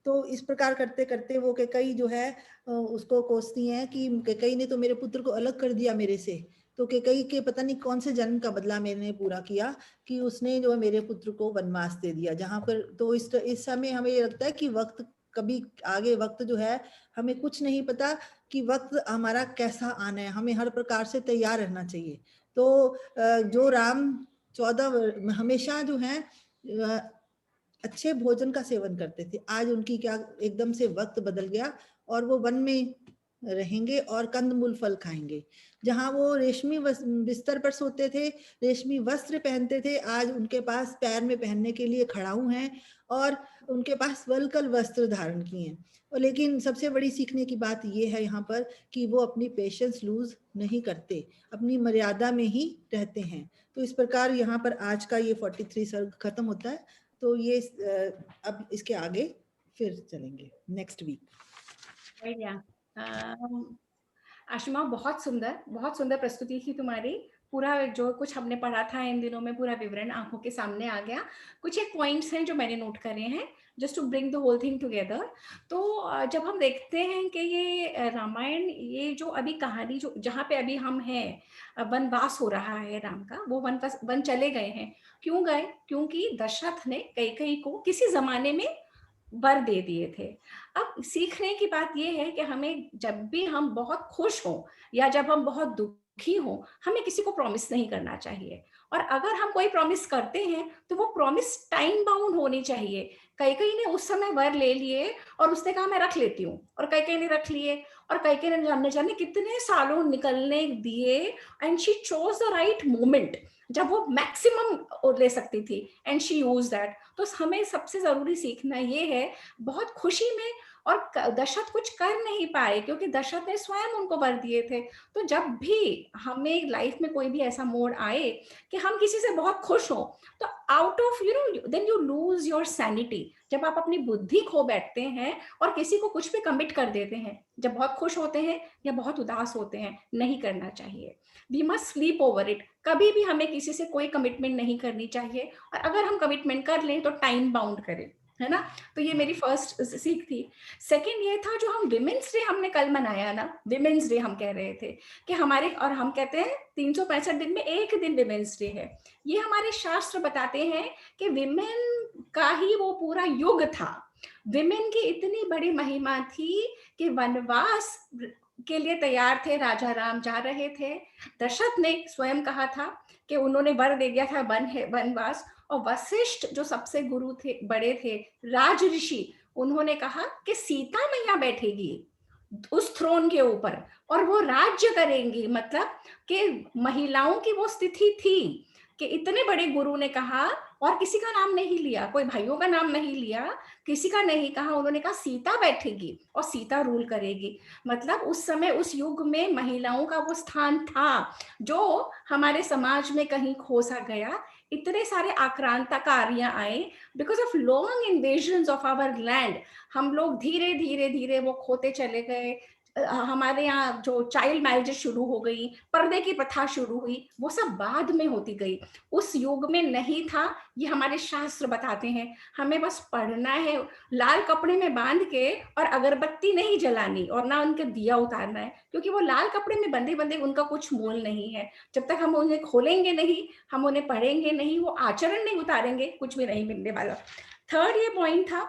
B: तो इस प्रकार करते करते वो कैकेयी जो है उसको कोसती हैं कि कैकेयी ने तो मेरे पुत्र को अलग कर दिया मेरे से, तो कैकेयी के पता नहीं कौन से जन्म का बदला मैंने पूरा किया कि उसने जो मेरे पुत्र को वनवास दे दिया। जहां पर तो इस समय हमें ये लगता है कि वक्त कभी आगे, वक्त जो है हमें कुछ नहीं पता कि वक्त हमारा कैसा आना है, हमें हर प्रकार से तैयार रहना चाहिए। तो जो राम 14 हमेशा जो है अच्छे भोजन का सेवन करते थे। आज उनकी क्या एकदम से वक्त बदल गया और वो वन में रहेंगे और कंदमूल फल खाएंगे। जहां वो रेशमी बिस्तर पर सोते थे, रेशमी वस्त्र पहनते थे, आज उनके पास पैर में पहनने के लिए खड़ाऊ हैं और उनके पास वल्कल वस्त्र धारण किए हैं। और लेकिन सबसे बड़ी सीखने की बात ये है यहाँ पर कि वो अपनी पेशेंस लूज नहीं करते, अपनी मर्यादा में ही रहते हैं। तो इस प्रकार यहाँ पर आज का ये 43 सर्ग खत्म होता है। तो ये अब इसके आगे फिर चलेंगे नेक्स्ट वीक।
C: बढ़िया। आशिमा, बहुत सुंदर प्रस्तुति थी तुम्हारी। पूरा जो कुछ हमने पढ़ा था इन दिनों में पूरा विवरण आंखों के सामने आ गया। कुछ एक पॉइंट्स हैं जो मैंने नोट करे हैं, just to bring the whole thing together. तो जब हम देखते हैं कि ये रामायण, ये जो अभी कहानी जो जहाँ पे अभी हम हैं, वनवास हो रहा है राम का, वो वन चले गए हैं। क्यों गए? क्योंकि दशरथ ने कैकेयी को किसी जमाने में वर दे दिए थे। अब सीखने की बात यह है कि हमें जब भी हम बहुत खुश हो या जब हम बहुत दुखी हो, हमें किसी को प्रॉमिस नहीं करना चाहिए। और अगर हम कोई प्रॉमिस करते हैं तो वो प्रॉमिस टाइम बाउंड होनी चाहिए। कैकेयी ने उस समय वर ले लिए और उसने कहा मैं रख लेती हूँ, और कैकेयी ने रख लिए, और कैकेयी ने जानने जाने कितने सालों निकलने दिए, and she chose the right moment जब वो मैक्सिमम ले सकती थी, एंड शी यूज दैट। तो हमें सबसे जरूरी सीखना ये है, बहुत खुशी में, और दशरथ कुछ कर नहीं पाए क्योंकि दशरथ ने स्वयं उनको वर दिए थे। तो जब भी हमें लाइफ में कोई भी ऐसा मोड़ आए कि हम किसी से बहुत खुश हो, तो out of then you lose your sanity. जब आप अपनी बुद्धि खो बैठते हैं और किसी को कुछ भी कमिट कर देते हैं, जब बहुत खुश होते हैं या बहुत उदास होते हैं, नहीं करना चाहिए। We must sleep over it. कभी भी हमें किसी से कोई कमिटमेंट नहीं करनी चाहिए, और अगर हम कमिटमेंट कर लें तो टाइम बाउंड करें, है ना। तो ये मेरी फर्स्ट सीख थी। सेकंड ये था, जो हम विमेंस डे हमने कल मनाया ना, विमेंस डे हम कह रहे थे कि हमारे, और हम कहते हैं 365 दिन में एक दिन विमेंस डे है। ये हमारे शास्त्र बताते हैं कि विमेन का ही वो पूरा युग था। विमेन की इतनी बड़ी महिमा थी कि वनवास के लिए तैयार थे, राजा राम जा रहे थे। दशरथ ने स्वयं कहा था कि उन्होंने वर दे दिया था वनवास, और वशिष्ठ जो सबसे गुरु थे, बड़े थे, राज ऋषि, उन्होंने कहा कि सीता मैया बैठेगी उस थ्रोन के ऊपर और वो राज्य करेंगी। मतलब कि महिलाओं की वो स्थिति थी कि इतने बड़े गुरु ने कहा, और किसी का नाम नहीं लिया, कोई भाइयों का नाम नहीं लिया, किसी का नहीं कहा, उन्होंने कहा सीता बैठेगी और सीता रूल करेगी। मतलब उस समय, उस युग में महिलाओं का वो स्थान था जो हमारे समाज में कहीं खो सा गया। इतने सारे आक्रांतकारियां आए because of long invasions of our land. हम लोग धीरे धीरे धीरे वो खोते चले गए। हमारे यहाँ जो चाइल्ड मैरिजेस शुरू हो गई, पर्दे की प्रथा शुरू हुई, वो सब बाद में होती गई, उस युग में नहीं था। ये हमारे शास्त्र बताते हैं। हमें बस पढ़ना है, लाल कपड़े में बांध के, और अगरबत्ती नहीं जलानी और ना उनके दिया उतारना है, क्योंकि वो लाल कपड़े में बंधे बंधे उनका कुछ मोल नहीं है। जब तक हम उन्हें खोलेंगे नहीं, हम उन्हें पढ़ेंगे नहीं, वो आचरण नहीं उतारेंगे, कुछ भी नहीं मिलने वाला। थर्ड ये पॉइंट था,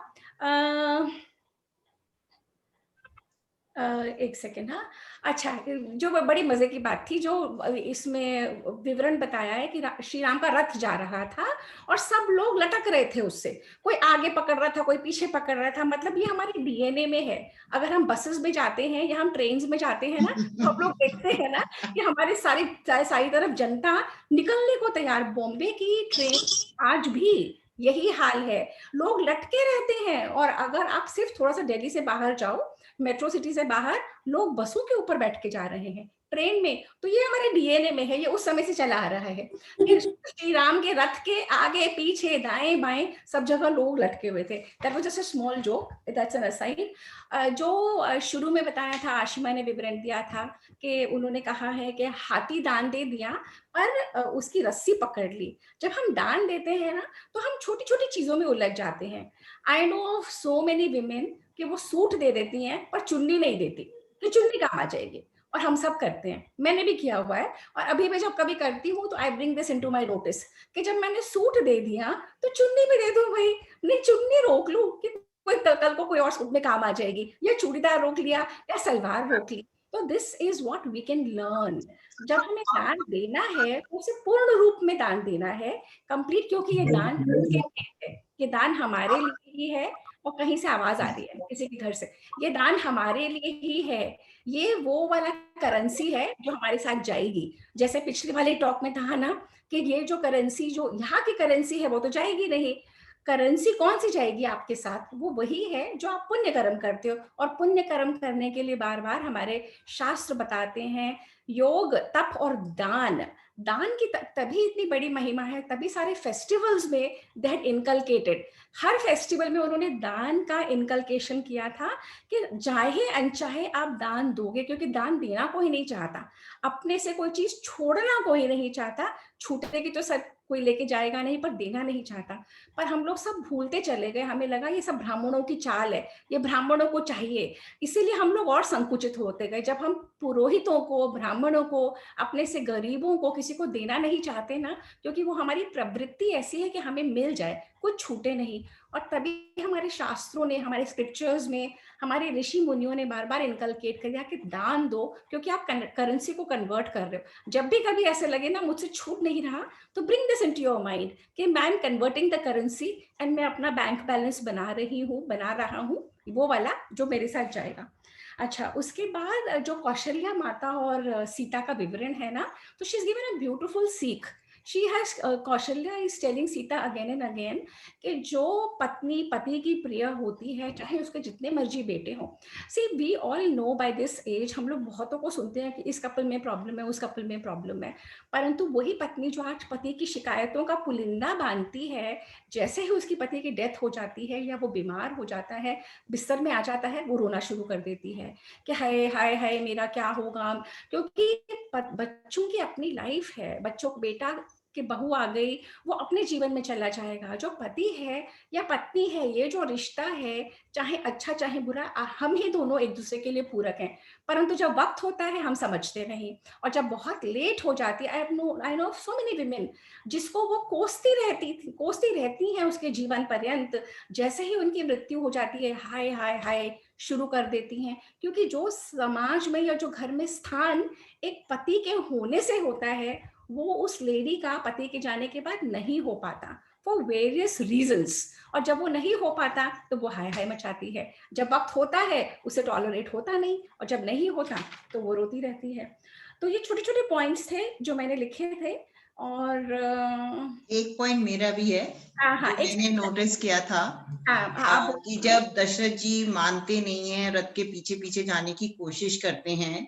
C: एक सेकेंड। हाँ, अच्छा, जो बड़ी मजे की बात थी, जो इसमें विवरण बताया है कि श्री राम का रथ जा रहा था और सब लोग लटक रहे थे उससे, कोई आगे पकड़ रहा था, कोई पीछे पकड़ रहा था। मतलब ये हमारे डीएनए में है। अगर हम बसेस में जाते हैं या हम ट्रेन में जाते हैं ना, तो हम लोग देखते हैं ना कि हमारे सारी तरफ जनता निकलने को तैयार। बॉम्बे की ट्रेन आज भी यही हाल है, लोग लटके रहते हैं। और अगर आप सिर्फ थोड़ा सा दिल्ली से बाहर जाओ, मेट्रो सिटी से बाहर, लोग बसों के ऊपर बैठ के जा रहे हैं, ट्रेन में। तो ये हमारे डीएनए में है, ये उस समय से चला आ रहा है कि श्री राम के रथ के आगे पीछे दाएं बाएं सब जगह लोग लटके हुए थे। That was just a small joke, that's an aside. जो शुरू में बताया था, आशिमा ने विवरण दिया था कि उन्होंने कहा है कि हाथी दान दे दिया पर उसकी रस्सी पकड़ ली। जब हम दान देते हैं ना, तो हम छोटी छोटी चीजों में उलझ जाते हैं। I know of so many women कि वो सूट दे देती हैं पर चुन्नी नहीं देती, कि चुन्नी काम आ जाएगी, और हम सब करते हैं। मैंने भी किया हुआ है, और अभी मैं जब कभी करती हूँ तो I bring this into my notice कि जब मैंने सूट दे दिया तो चुन्नी भी दे दूं भाई, नहीं चुन्नी रोक लूं कि कोई कल को कोई और सूट में काम आ जाएगी, या चूड़ीदार रोक लिया या सलवार रोक ली। तो this is what we can learn. जब हमें दान देना है तो उसे पूर्ण रूप में दान देना है, कंप्लीट, क्योंकि ये दान किसके लिए है? ये दान हमारे लिए ही है। और कहीं से आवाज आ रही है किसी के घर से। ये दान हमारे लिए ही है। ये वो वाला करेंसी है जो हमारे साथ जाएगी। जैसे पिछले वाले टॉक में था ना कि ये जो करेंसी, जो यहाँ की करेंसी है, वो तो जाएगी नहीं। करेंसी कौन सी जाएगी आपके साथ? वो वही है जो आप पुण्य कर्म करते हो। और पुण्य कर्म करने के लिए बार बार हमारे शास्त्र बताते हैं, योग, तप और दान। दान की तभी इतनी बड़ी महिमा है, तभी सारे फेस्टिवल्स में they had inculcated, her festival में उन्होंने दान का इनकलकेशन किया था कि चाहे अनचाहे आप दान दोगे, क्योंकि दान देना कोई नहीं चाहता, अपने से कोई चीज छोड़ना कोई नहीं चाहता। छूटेगी तो सब कोई लेके जाएगा नहीं, पर देना नहीं चाहता। पर हम लोग सब भूलते चले गए, हमें लगा ये सब ब्राह्मणों की चाल है, ये ब्राह्मणों को चाहिए, इसीलिए हम लोग और संकुचित होते गए। जब हम पुरोहितों को, ब्राह्मणों को, अपने से गरीबों को, किसी को देना नहीं चाहते ना, क्योंकि वो हमारी प्रवृत्ति ऐसी है कि हमें मिल जाए, कुछ छूटे नहीं। और तभी हमारे शास्त्रों ने, हमारे स्क्रिप्चर्स में, हमारे ऋषि मुनियों ने बार बार इनकलकेट कर दिया कि दान दो, क्योंकि आप करेंसी को कन्वर्ट कर रहे हो। जब भी कभी ऐसे लगे ना मुझसे छूट नहीं रहा, तो bring this into your mind कि मैं am converting the currency and मैं अपना बैंक बैलेंस बना रहा हूँ, वो वाला जो मेरे साथ जाएगा। अच्छा, उसके बाद जो कौशल्या माता और सीता का विवरण है ना, तो she is given a beautiful सीख। She has, Kaushalya is telling Sita again and again कि जो पत्नी पति की प्रिय होती है, चाहे उसके जितने मर्जी बेटे हों। See we all know by this age, हम लोग बहुतों को सुनते हैं कि इस कपल में प्रॉब्लम है, उस कपल में प्रॉब्लम है, परंतु वही पत्नी जो आज पति की शिकायतों का पुलिंदा बांधती है, जैसे ही उसकी पति की डेथ हो जाती है या वो बीमार हो जाता है, बिस्तर में आ जाता है, वो रोना शुरू कर देती है कि हाय हाय हाय मेरा क्या होगा। क्योंकि बच्चों की अपनी लाइफ है, बच्चों को, बेटा कि बहू आ गई, वो अपने जीवन में चला जाएगा। जो पति है या पत्नी है, ये जो रिश्ता है, चाहे अच्छा चाहे बुरा, हम ही दोनों एक दूसरे के लिए पूरक हैं। परंतु जब वक्त होता है हम समझते नहीं, और जब बहुत लेट हो जाती है, I know so many women जिसको वो कोसती रहती हैं उसके जीवन पर्यंत, जैसे ही उनकी मृत्यु हो जाती है, हाय हाय हाय शुरू कर देती हैं। क्योंकि जो समाज में या जो घर में स्थान एक पति के होने से होता है, वो उस लेडी का पति के जाने के बाद नहीं हो पाता फॉर वेरियस रीजंस। और जब वो नहीं हो पाता तो वो हाय हाय मचाती है। जब वक्त होता है उसे टॉलरेट होता नहीं, और जब नहीं होता तो वो रोती रहती है। तो ये छोटे छोटे पॉइंट्स थे जो मैंने लिखे थे। और
A: एक पॉइंट मेरा भी है
C: हाँ,
A: जो मैंने नोटिस किया था कि जब दशरथ जी मानते नहीं है, रथ के पीछे पीछे जाने की कोशिश करते हैं,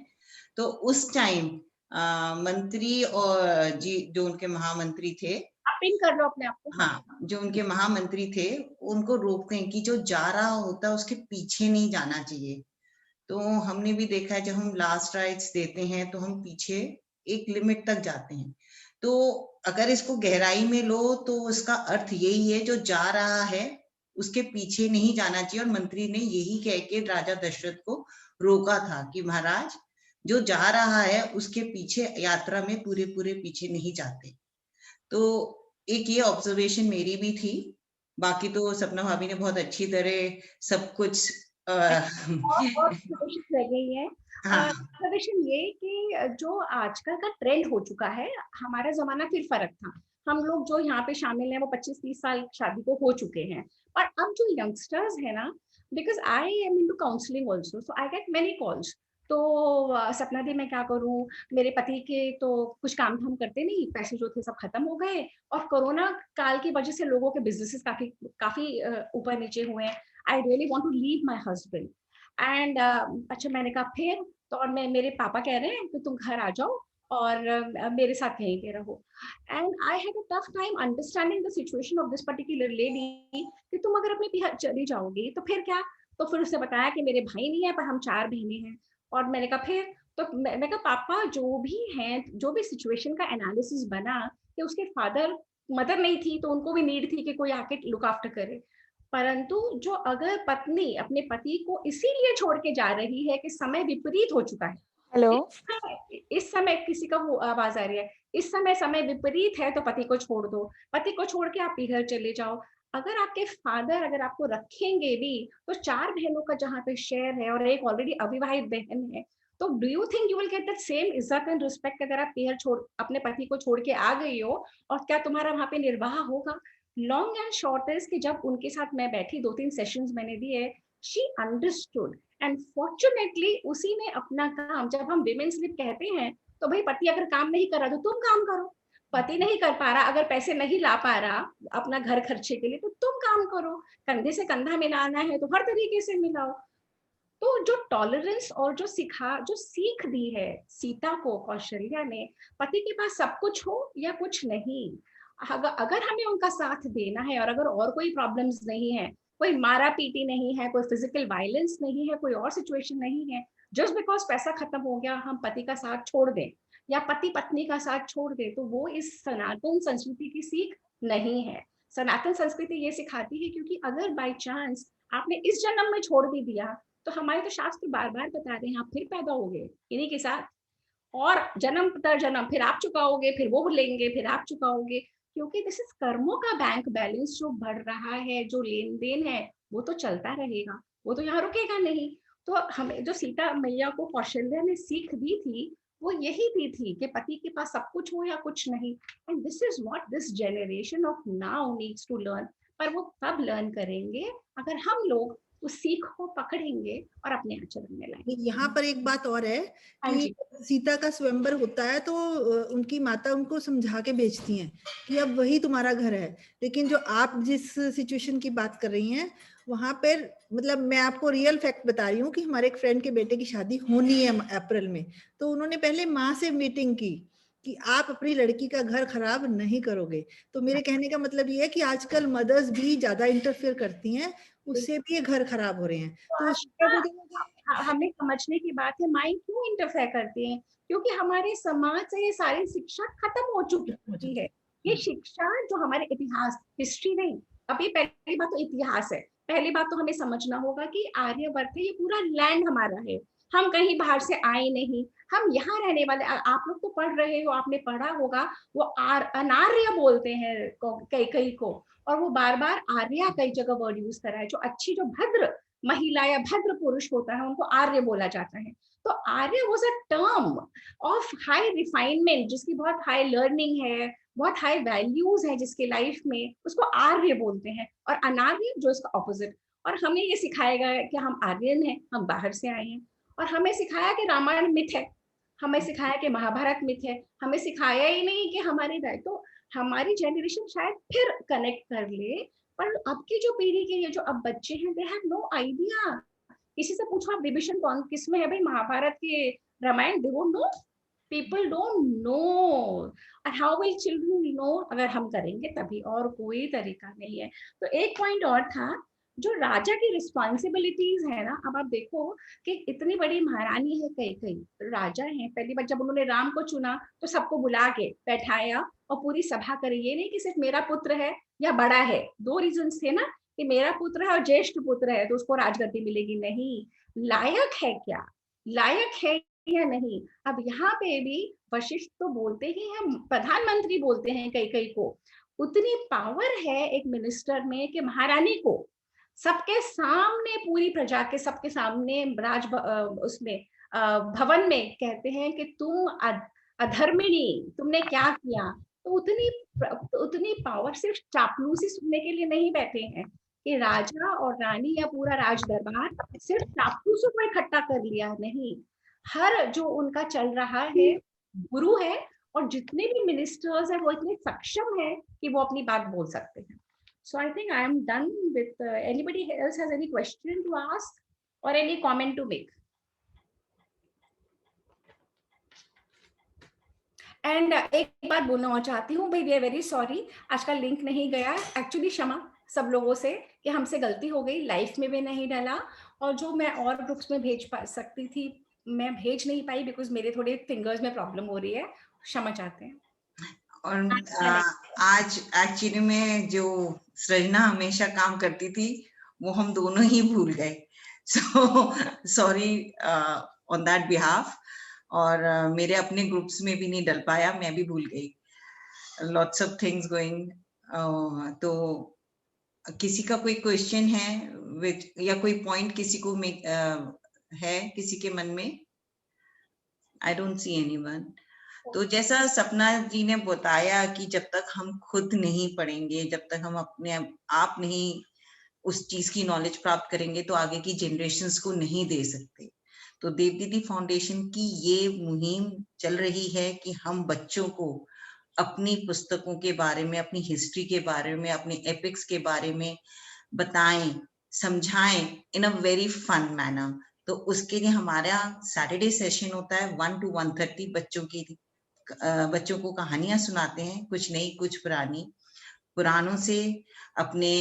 A: तो उस टाइम मंत्री और जी जो उनके महामंत्री थे,
C: पिन कर लो अपने आप को,
A: हाँ, जो उनके महामंत्री थे, उनको रोकते हैं कि जो जा रहा होता है उसके पीछे नहीं जाना चाहिए। तो हमने भी देखा है, जब हम लास्ट राइट्स देते हैं तो हम पीछे एक लिमिट तक जाते हैं। तो अगर इसको गहराई में लो तो उसका अर्थ यही है, जो जा रहा है उसके पीछे नहीं जाना चाहिए। और मंत्री ने यही कह के राजा दशरथ को रोका था कि महाराज, जो जा रहा है उसके पीछे, यात्रा में पूरे पूरे पीछे नहीं जाते। तो एक ये ऑब्जर्वेशन मेरी भी थी। बाकी तो सपना भाभी ने बहुत अच्छी तरह सब कुछ
C: और रह गई है।
A: हाँ,
C: ये कि जो आजकल का ट्रेंड हो चुका है, हमारा जमाना फिर फर्क था। हम लोग जो यहाँ पे शामिल हैं वो 25-30 साल शादी को हो चुके हैं। और अब जो यंगस्टर्स है ना, because I am into counselling also, so I get many calls. तो सपना दी मैं क्या करूं, मेरे पति के तो कुछ काम धाम करते नहीं, पैसे जो थे सब खत्म हो गए, और कोरोना काल की वजह से लोगों के बिजनेसेस काफी काफी ऊपर नीचे हुए हैं। I really want to leave my husband and अच्छा, मैंने कहा फिर तो, और मेरे पापा कह रहे हैं कि तुम घर आ जाओ और मेरे साथ कहीं पे रहो। And I had a tough time understanding the situation of this particular lady कि तुम अगर अपने बिहार चली जाओगी तो फिर क्या। तो फिर उसने बताया कि मेरे भाई नहीं है पर हम 4 बहनें हैं। और मैंने कहा फिर, तो मैं कहा पापा जो भी हैं, जो भी सिचुएशन का एनालिसिस बना कि उसके फादर, मदर नहीं थी तो उनको भी नीड थी कि कोई आके लुक आफ्टर करे। परंतु जो अगर पत्नी अपने पति को इसीलिए छोड़ के जा रही है कि समय विपरीत हो चुका है,
D: हेलो,
C: इस समय किसी का आवाज आ रही है, इस समय समय विपरीत है तो पति को छोड़ दो, पति को छोड़ के आप इधर चले जाओ। अगर आपके फादर अगर आपको रखेंगे भी, तो 4 बहनों का जहाँ पे शेयर है और एक ऑलरेडी अविवाहित बहन है, तो do you think you will get that same इज्जत एंड रिस्पेक्ट अगर आप पीहर छोड़ अपने पति को छोड़ के आ गई हो? और क्या तुम्हारा वहां पे निर्वाह होगा? लॉन्ग एंड शॉर्ट इज कि जब उनके साथ मैं बैठी, 2-3 सेशंस मैंने दिए, शी अंडरस्टूड एंड फॉर्चुनेटली उसी ने अपना काम, जब हम विमेन स्लिप कहते हैं तो भाई पति अगर काम नहीं कर रहा तो तुम काम करो, पति नहीं कर पा रहा, अगर पैसे नहीं ला पा रहा अपना घर खर्चे के लिए, तो तुम काम करो, कंधे से कंधा मिलाना है तो हर तरीके से मिलाओ। तो जो टॉलरेंस और जो सीख दी है सीता को कौशल्या ने, पति के पास सब कुछ हो या कुछ नहीं, अगर हमें उनका साथ देना है और अगर और कोई प्रॉब्लम्स नहीं है, कोई मारा पीटी नहीं है, कोई फिजिकल वायलेंस नहीं है, कोई और सिचुएशन नहीं है, जस्ट बिकॉज पैसा खत्म हो गया हम पति का साथ छोड़ दें या पति पत्नी का साथ छोड़ दे, तो वो इस सनातन संस्कृति की सीख नहीं है। सनातन संस्कृति ये सिखाती है क्योंकि अगर बाय चांस आपने इस जन्म में छोड़ भी दिया, तो हमारे तो शास्त्र बार बार बता रहे हैं आप फिर पैदा होगे इन्हीं के साथ, और जन्म दर जन्म फिर आप चुकाओगे, फिर वो लेंगे, फिर आप चुकाओगे, क्योंकि दिस इज कर्मों का बैंक बैलेंस जो बढ़ रहा है, जो लेन देन है वो तो चलता रहेगा, वो तो यहाँ रुकेगा नहीं। तो हमें जो सीता मैया को कौशल्या ने सीख दी थी वो यही दी थी कि पति के पास सब कुछ हो या कुछ नहीं, and this is what this generation of now needs to learn. पर वो तब लर्न करेंगे अगर हम लोग उस सीख को पकड़ेंगे और अपने आचरण में लाएंगे।
B: यहाँ पर एक बात और है
C: हाँ
B: कि
C: जी।
B: सीता का स्वयंवर होता है तो उनकी माता उनको समझा के भेजती हैं कि अब वही तुम्हारा घर है, लेकिन जो आप जिस सिचुएशन की बात कर रही हैं वहां पर, मतलब मैं आपको रियल फैक्ट बता रही हूँ कि हमारे एक फ्रेंड के बेटे की शादी होनी है अप्रैल में, तो उन्होंने पहले माँ से मीटिंग की कि आप अपनी लड़की का घर खराब नहीं करोगे। तो मेरे कहने का मतलब ये है कि आजकल मदर्स भी ज्यादा इंटरफेयर करती हैं, उससे भी ये घर खराब हो रहे हैं। तो
C: हमें समझने की बात है माइंड क्यों इंटरफेयर करते हैं, क्योंकि हमारे समाज से ये सारी शिक्षा खत्म हो चुकी है। ये शिक्षा जो हमारे इतिहास, हिस्ट्री नहीं, अभी पहली बात तो इतिहास है, पहली बात तो हमें समझना होगा कि आर्यवर्त है, ये पूरा लैंड हमारा है, हम कहीं बाहर से आए नहीं, हम यहाँ रहने वाले। आप लोग तो पढ़ रहे हो, आपने पढ़ा होगा, वो अनार्य बोलते हैं कई कई को, और वो बार बार आर्या कई जगह वर्ड यूज करा है। जो अच्छी, जो भद्र महिला या भद्र पुरुष होता है उनको आर्य बोला जाता है। तो Arya was a term of high refinement, जिसकी बहुत हाई लर्निंग है, बहुत हाई वैल्यूज है जिसके लाइफ में, उसको आर्य बोलते हैं। और अनार्य जो इसका ऑपोजिट। और हमें ये सिखाया गया कि हम आर्यन हैं, हम बाहर से आए हैं, और हमें सिखाया कि रामायण मिथ है, हमें सिखाया कि महाभारत मिथ है, हमें सिखाया ही नहीं कि हमारी तो हमारी जनरेशन शायद फिर कनेक्ट कर ले, पर अब की जो पीढ़ी के, ये जो अब बच्चे हैं, दे हैव नो आइडिया। किसी से पूछो आप विभीषण कौन किस में है भाई, महाभारत के Ramayan, they won't know, people don't know. और हाउ विल चिल्ड्रन नो? अगर हम करेंगे तभी, और कोई तरीका नहीं है। तो एक पॉइंट और था, जो राजा की रिस्पॉन्सिबिलिटीज है ना, अब आप देखो कि इतनी बड़ी महारानी है, कई कई राजा हैं, पहली बार जब उन्होंने राम को चुना तो सबको बुला के बैठाया और पूरी सभा करी, ये नहीं कि सिर्फ मेरा पुत्र है या बड़ा है, दो रीजंस थे ना, कि मेरा पुत्र है और ज्येष्ठ पुत्र है तो उसको राजगद्दी मिलेगी, नहीं, लायक है क्या, लायक है या नहीं। अब यहाँ पे भी वशिष्ठ तो बोलते ही हैं, प्रधानमंत्री बोलते हैं कई कई को, उतनी पावर है एक मिनिस्टर में कि महारानी को सबके सामने, पूरी प्रजा के सबके सामने उसमें भवन में कहते हैं कि तुम अधर्मिणी, तुमने क्या किया। तो उतनी पावर सिर्फ चापलूसी सुनने के लिए नहीं बैठे हैं कि राजा और रानी या पूरा राज दरबार सिर्फ चापलूसों को इकट्ठा कर लिया, नहीं, हर जो उनका चल रहा है गुरु है, और जितने भी मिनिस्टर्स हैं वो इतने सक्षम है कि वो अपनी बात बोल सकते हैं। So I think I am done with, anybody else has any question to ask or any comment to make? And एक बात बोलना चाहती हूँ भाई, we are very sorry, आज का लिंक नहीं गया, एक्चुअली क्षमा सब लोगों से कि हमसे गलती हो गई, लाइफ में भी नहीं डाला, और जो मैं और ग्रुप्स में भेज सकती थी मैं भेज नहीं पाई बिकॉज मेरे थोड़े फिंगर्स में प्रॉब्लम हो रही है, क्षमा चाहते हैं।
A: और आज एक्चुअली में जो सृजना हमेशा काम करती थी वो हम दोनों ही भूल गए, so sorry on that behalf. और मेरे अपने ग्रुप्स में भी नहीं डल पाया, मैं भी भूल गई, लॉट्स ऑफ थिंग्स गोइंग। तो किसी का कोई क्वेश्चन है या कोई पॉइंट किसी को है किसी के मन में? I don't see anyone. तो जैसा सपना जी ने बताया कि जब तक हम खुद नहीं पढ़ेंगे, जब तक हम अपने आप नहीं उस चीज की नॉलेज प्राप्त करेंगे, तो आगे की जनरेशन्स को नहीं दे सकते। तो देवदीदी फाउंडेशन की ये मुहिम चल रही है कि हम बच्चों को अपनी पुस्तकों के बारे में, अपनी हिस्ट्री के बारे में, अपने एपिक्स के बारे में बताएं, समझाएं इन अ वेरी फन मैनर। तो उसके लिए हमारा सैटरडे सेशन होता है 1 to 1:30। बच्चों को कहानियां सुनाते हैं, कुछ नई कुछ पुरानी, पुरानों से, अपने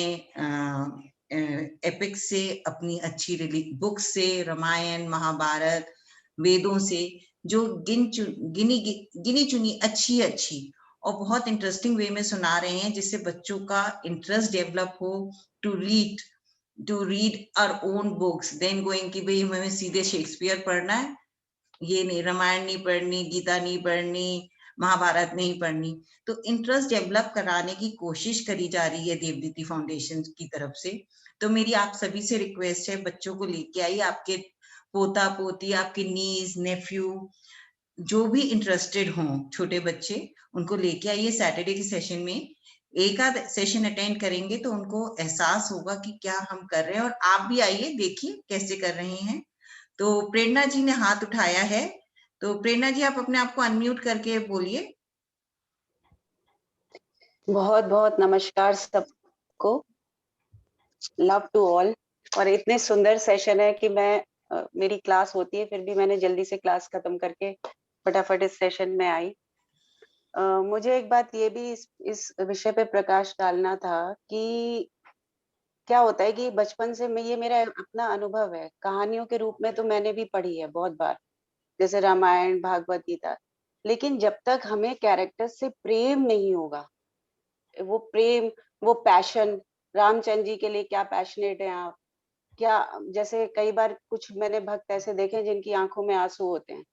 A: एपिक्स से, अपनी अच्छी बुक्स से, रामायण महाभारत वेदों से, जो गिनी चुनी अच्छी और बहुत इंटरेस्टिंग वे में सुना रहे हैं, जिससे बच्चों का इंटरेस्ट डेवलप हो to read our own books then going कि भाई हमें सीधे शेक्सपियर पढ़ना है, ये नहीं, रामायण नहीं पढ़नी, गीता नहीं पढ़नी, महाभारत नहीं पढ़नी। तो इंटरेस्ट डेवलप कराने की कोशिश करी जा रही है देवदीदी फाउंडेशन की तरफ से। तो मेरी आप सभी से रिक्वेस्ट है, बच्चों को लेके आइए, आपके पोता पोती, आपके नीज नेफ्यू, जो भी इंटरेस्टेड हों छोटे बच्चे, उनको लेके आइए सैटरडे के सेशन में। एक आध सेशन अटेंड करेंगे तो उनको एहसास होगा कि क्या हम कर रहे हैं, और आप भी आइए, देखिए कैसे कर रहे हैं। तो प्रेरणा जी ने हाथ उठाया है, तो प्रेरणा जी आप अपने आप को अनम्यूट करके बोलिए।
D: बहुत बहुत नमस्कार सबको, लव टू ऑल। और इतने सुंदर सेशन है कि मेरी क्लास होती है, फिर भी मैंने जल्दी से क्लास खत्म करके फटाफट इस सेशन में आई। मुझे एक बात ये भी इस विषय पे प्रकाश डालना था कि क्या होता है कि बचपन से ये मेरा अपना अनुभव है, कहानियों के रूप में तो मैंने भी पढ़ी है बहुत बार, जैसे रामायण भागवत गीता, लेकिन जब तक हमें कैरेक्टर से प्रेम नहीं होगा, वो प्रेम, वो पैशन, रामचंद्र जी के लिए क्या पैशनेट है आप, क्या, जैसे कई बार कुछ मैंने भक्त ऐसे देखे जिनकी आंखों में आंसू होते हैं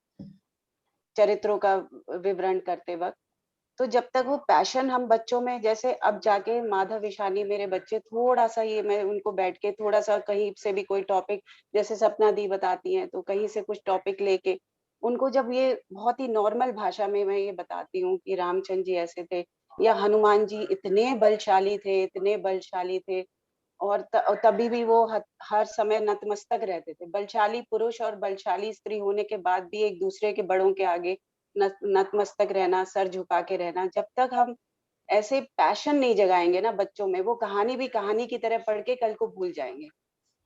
D: चरित्रों का विवरण करते वक्त। तो जब तक वो पैशन हम बच्चों में, जैसे अब जाके माधव ईशानी मेरे बच्चे थोड़ा सा, ये मैं उनको बैठ के थोड़ा सा कहीं से भी कोई टॉपिक, जैसे सपना दी बताती हैं तो कहीं से कुछ टॉपिक लेके उनको, जब ये बहुत ही नॉर्मल भाषा में मैं ये बताती हूँ कि रामचंद्र जी ऐसे थे या हनुमान जी इतने बलशाली थे, इतने बलशाली थे, और तभी भी वो हर समय नतमस्तक रहते थे। बलशाली पुरुष और बलशाली स्त्री होने के बाद भी एक दूसरे के बड़ों के आगे नतमस्तक रहना, सर झुका के रहना। जब तक हम ऐसे पैशन नहीं जगाएंगे ना बच्चों में, वो कहानी भी कहानी की तरह पढ़ के कल को भूल जाएंगे।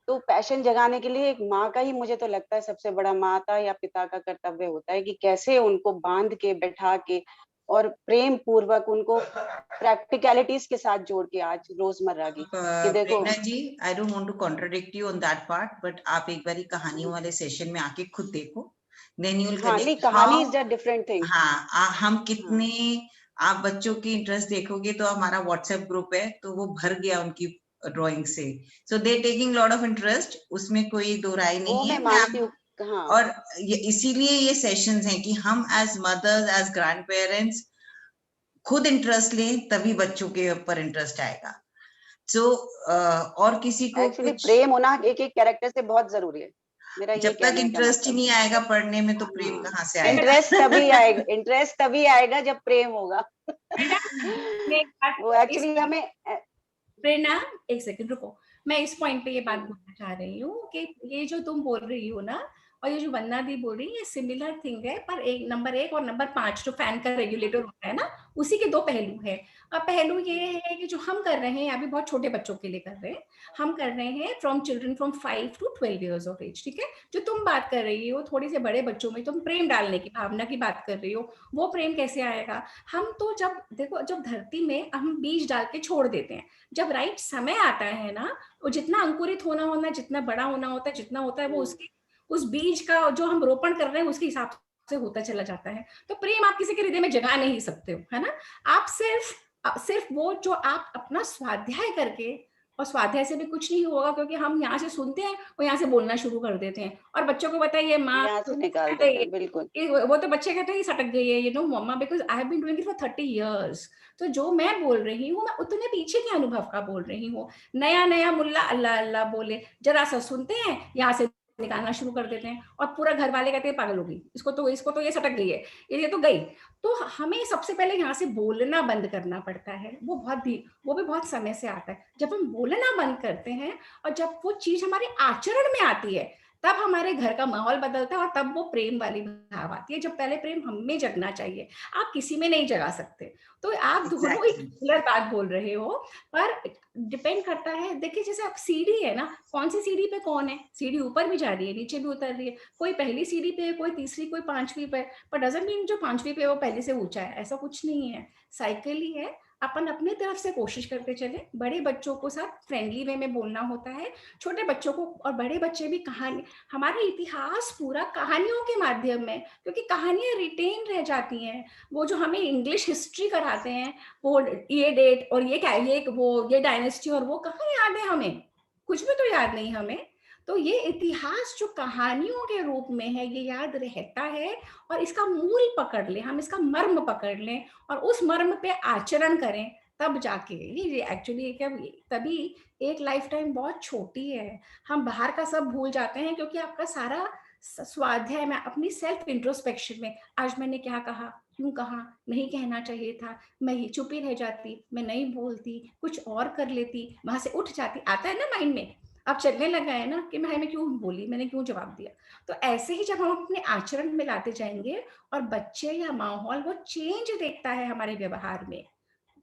D: तो पैशन जगाने के लिए एक माँ का ही, मुझे तो लगता है सबसे बड़ा माता या पिता का कर्तव्य होता है कि कैसे उनको बांध के बैठा के और प्रेम पूर्वक उनको प्रैक्टिकलिटीज के साथ जोड़ के आज रोजमर्रा की कि देखो।
A: Prerna ji, I don't want to contradict you on that part, but आप एक बारी कहानियों वाले सेशन में आके खुद देखो, देन यू विल
D: हाँ, नहीं,
A: कनेक्ट
D: कहानी
A: how.
D: Is a different thing.
A: हम कितने, आप बच्चों की इंटरेस्ट देखोगे तो हमारा व्हाट्सएप ग्रुप है, तो वो भर गया उनकी ड्राइंग से। So they taking lot of interest, उसमें कोई दो राय
D: वो
A: नहीं
D: मैं
A: है।
D: मानती हूँ। हाँ,
A: और इसीलिए ये सेशंस हैं कि हम as mothers, as grandparents खुद इंटरेस्ट लें, तभी बच्चों के ऊपर इंटरेस्ट आएगा। सो और किसी को
D: एक्चुअली
A: कुछ,
D: प्रेम होना एक एक कैरेक्टर से बहुत जरूरी है, मेरा ये
A: जब तक
D: कहने का
A: इंटरेस्ट ही
D: मतलब।
A: नहीं आएगा पढ़ने में, तो प्रेम
D: हाँ,
A: कहाँ से आएगा?
D: इंटरेस्ट तभी आएगा जब प्रेम होगा। वो एक्चुअली हमें
C: प्रेरणा, एक सेकंड रुको, मैं इस पॉइंट पे ये बात बोलना चाह रही हूँ कि ये जो तुम बोल रही हो ना, और ये जो वंदना दी बोल रही है, ये सिमिलर थिंग है, पर नंबर 1 और नंबर 5 जो फैन का रेगुलेटर होता है ना, उसी के 2 पहलू है। अब पहलू ये है कि जो हम कर रहे हैं अभी बहुत छोटे बच्चों के लिए कर रहे हैं, हम कर रहे हैं from children from 5 to 12 years of age, ठीक है। जो तुम बात कर रही हो थोड़ी से बड़े बच्चों में, तुम प्रेम डालने की भावना की बात कर रही हो, वो प्रेम कैसे आएगा? हम तो जब देखो, जब धरती में हम बीज डाल के छोड़ देते हैं, जब राइट समय आता है ना, वो जितना अंकुरित होना जितना बड़ा होना होता है, जितना होता है वो उसके, उस बीज का जो हम रोपण कर रहे हैं उसके हिसाब से होता चला जाता है। तो प्रेम आप किसी के हृदय में जगा नहीं सकते हो, है ना। आप सिर्फ वो जो आप अपना स्वाध्याय करके और स्वाध्याय से भी कुछ नहीं होगा, क्योंकि हम यहाँ से सुनते हैं और यहाँ से बोलना शुरू कर देते हैं, और बच्चों को बताइए माँ
D: यहाँ से निकाल
C: सटक
D: देते हैं,
C: गई
D: बिल्कुल।
C: है, वो तो बच्चे कहते हैं ये सटक गई है, you know mamma, because I have been doing it for 30 years। तो जो मैं बोल रही हूँ मैं उतने पीछे के अनुभव का बोल रही हूँ। नया नया मुल्ला अल्लाह अल्लाह बोले, जरा सा सुनते हैं, यहाँ से निकालना शुरू कर देते हैं, और पूरा घर वाले कहते हैं पागल होगी, इसको तो ये सटक गई है, ये तो गई। तो हमें सबसे पहले यहाँ से बोलना बंद करना पड़ता है। वो भी बहुत समय से आता है। जब हम बोलना बंद करते हैं और जब वो चीज हमारे आचरण में आती है, तब हमारे घर का माहौल बदलता है और तब वो प्रेम वाली भाव आती है। जब पहले प्रेम हम में जगना चाहिए, आप किसी में नहीं जगा सकते। तो आप दोनों एक सिमिलर बात बोल रहे हो, पर डिपेंड करता है। देखिए जैसे आप सीढ़ी है ना, कौन सी सीढ़ी पे कौन है, सीढ़ी ऊपर भी जा रही है, नीचे भी उतर रही है, कोई पहली सीढ़ी पे है, कोई तीसरी, कोई 5वीं पे, पर डजंट मीन जो 5वीं पे वो पहले से ऊंचा है, ऐसा कुछ नहीं है। साइकिल ही है। अपन अपने तरफ से कोशिश करते चले। बड़े बच्चों को साथ फ्रेंडली वे में बोलना होता है, छोटे बच्चों को, और बड़े बच्चे भी कहानी, हमारा इतिहास पूरा कहानियों के माध्यम में, क्योंकि कहानियां रिटेन रह जाती हैं। वो जो हमें इंग्लिश हिस्ट्री कराते हैं, वो ये डेट और ये डायनेस्टी और वो कहाँ याद है हमें, कुछ भी तो याद नहीं हमें। तो ये इतिहास जो कहानियों के रूप में है, ये याद रहता है, और इसका मूल पकड़ लें, हम इसका मर्म पकड़ लें और उस मर्म पे आचरण करें, तब जाके ये एक्चुअली क्या, तभी एक लाइफ टाइम बहुत छोटी है। हम बाहर का सब भूल जाते हैं, क्योंकि आपका सारा स्वाध्याय में, अपनी सेल्फ इंट्रोस्पेक्शन में, आज मैंने क्या कहा, क्यों कहा, नहीं कहना चाहिए था, मैं ये चुप ही रह जाती, मैं नहीं बोलती, कुछ और कर लेती, वहां से उठ जाती, आता है ना माइंड में। अब चलने लगा है ना कि मैं क्यों बोली, मैंने क्यों जवाब दिया। तो ऐसे ही जब हम अपने आचरण में लाते जाएंगे और बच्चे या माहौल वो चेंज देखता है हमारे व्यवहार में।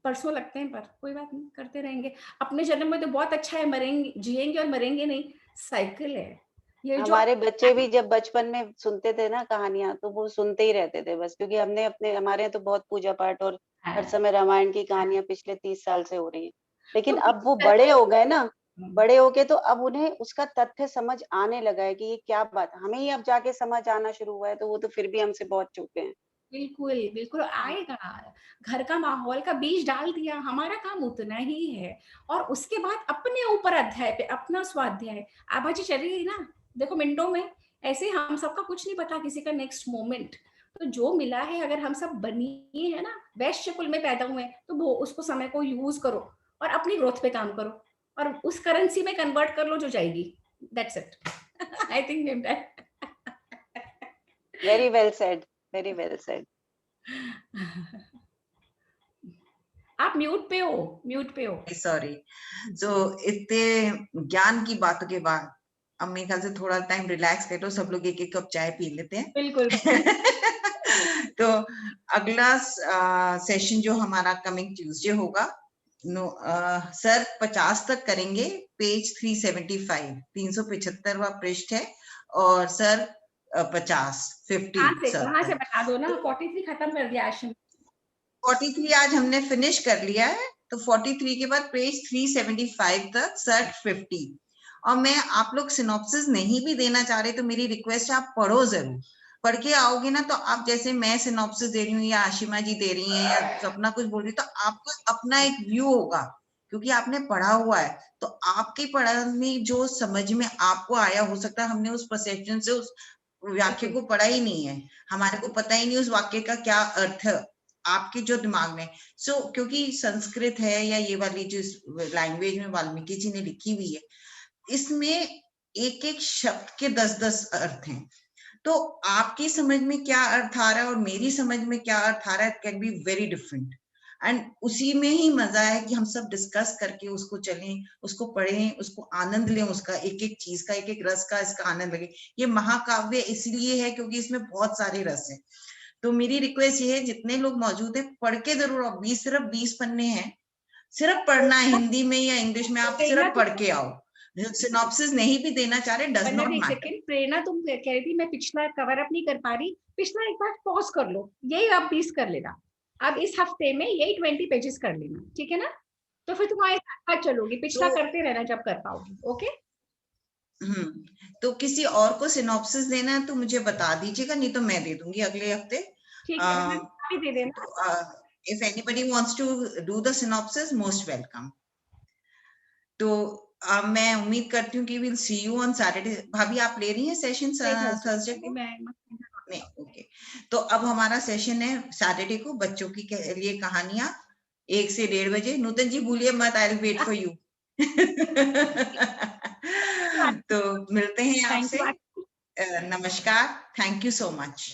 C: परसों लगते हैं, पर कोई बात नहीं, करते रहेंगे। अपने जन्म में तो बहुत अच्छा है, मरेंगे, जिएंगे और मरेंगे नहीं, साइकिल है ये जो।
D: हमारे बच्चे भी जब बचपन में सुनते थे ना कहानियां, तो वो सुनते ही रहते थे बस, क्योंकि हमारे यहाँ तो बहुत पूजा पाठ और हर समय रामायण की कहानियां पिछले 30 साल से हो रही है। लेकिन
C: तो
D: अब वो बड़े हो गए ना, बड़े होके तो अब उन्हें उसका तथ्य समझ आने लगा है कि ये क्या बात, हमें ही अब जाके समझ आना शुरू हुआ है, तो वो तो फिर भी हमसे बहुत चूके हैं।
C: बिल्कुल बिल्कुल आएगा। घर का माहौल का बीज डाल दिया, हमारा काम उतना ही है। और उसके बाद अपने ऊपर अध्याय पे अपना स्वाध्याय आबाजी चली गई ना, देखो मिनटों में। ऐसे हम सबका कुछ नहीं पता किसी का नेक्स्ट मोमेंट। तो जो मिला है, अगर हम सब बनिए है ना, वैश्य कुल में पैदा हुए, तो वो उसको समय को यूज करो और अपनी ग्रोथ पे काम करो, और उस करेंसी में कन्वर्ट कर लो जो जाएगी। That's it. I think that.
D: Very well said, very well said.
C: आप म्यूट पे हो।
A: सॉरी। तो इतने ज्ञान की बातों के बाद अब मेरे ख्याल से थोड़ा टाइम रिलैक्स करो, सब लोग एक एक कप चाय पी लेते हैं।
C: बिल्कुल।
A: तो अगला सेशन जो हमारा कमिंग ट्यूसडे होगा, सर 50 तक करेंगे, पेज 375, 375वां पृष्ठ है, और सर 50
C: वहां से बता दो ना, 43 खत्म कर दिया आज।
A: 43 आज हमने फिनिश कर लिया है, तो 43 के बाद पेज 375 तक सर 50। और मैं, आप लोग सिनॉप्सिस नहीं भी देना चाह रहे तो मेरी रिक्वेस्ट है आप पढ़ो जरूर। पढ़ के आओगे ना, तो आप जैसे मैं सिनॉप्सिस दे रही हूँ या आशिमा जी दे रही हैं या सपना कुछ बोल रही है, तो आपका अपना एक व्यू होगा, क्योंकि आपने पढ़ा हुआ है। तो आपके पढ़ने जो समझ में आपको आया, हो सकता है हमने उस परसेप्शन से उस वाक्य को पढ़ा ही नहीं है, हमारे को पता ही नहीं उस वाक्य का क्या अर्थ है आपके जो दिमाग में। क्योंकि संस्कृत है या ये वाली जो लैंग्वेज में वाल्मीकि जी ने लिखी हुई है, इसमें एक एक शब्द के 10-10 अर्थ हैं। तो आपकी समझ में क्या अर्थ आ रहा है और मेरी समझ में क्या अर्थ आ रहा है, can be very different. And उसी में ही मजा है कि हम सब डिस्कस करके उसको चलें, उसको पढ़ें, उसको आनंद लें, उसका एक एक चीज का, एक एक रस का इसका आनंद लगे। ये महाकाव्य इसलिए है क्योंकि इसमें बहुत सारे रस हैं। तो मेरी रिक्वेस्ट ये है, जितने लोग मौजूद हैं पढ़ के जरूर आओ। 20 सिर्फ 20 पन्ने हैं, सिर्फ पढ़ना है, हिंदी में या इंग्लिश में, आप सिर्फ पढ़ के आओ। सिनॉप्सिस नहीं भी देना चाह रहे, डज नॉट मैटर।
C: सेकंड, प्रेरणा तुम कह रही थी मैं पिछला कवर अप नहीं कर पा रही, पिछला एक बार पॉज कर लो, यही आप 20 कर लेना। अब इस हफ्ते में यही 20 पेजेस कर लेना, ठीक है ना? तो फिर तुम्हारे साथ चलोगी, पिछला करते रहना जब कर पाओगी। ओके।
A: तो किसी और को सिनॉप्सिस देना है तो मुझे बता दीजिएगा, नहीं तो मैं दे दूंगी अगले हफ्ते।
C: ठीक है, दे देना।
A: If anybody wants to do the synopsis, most welcome. तो मैं उम्मीद करती हूँ कि will see you on Saturday. भाभी आप ले रही हैं सेशन थर्सडे को? नहीं, ओके। तो अब हमारा सेशन है सैटरडे को बच्चों की लिए कहानियां 1 से 1:30 बजे। नूतन जी भूलिए मत, I will wait for you. तो मिलते हैं आपसे। नमस्कार, थैंक यू सो मच।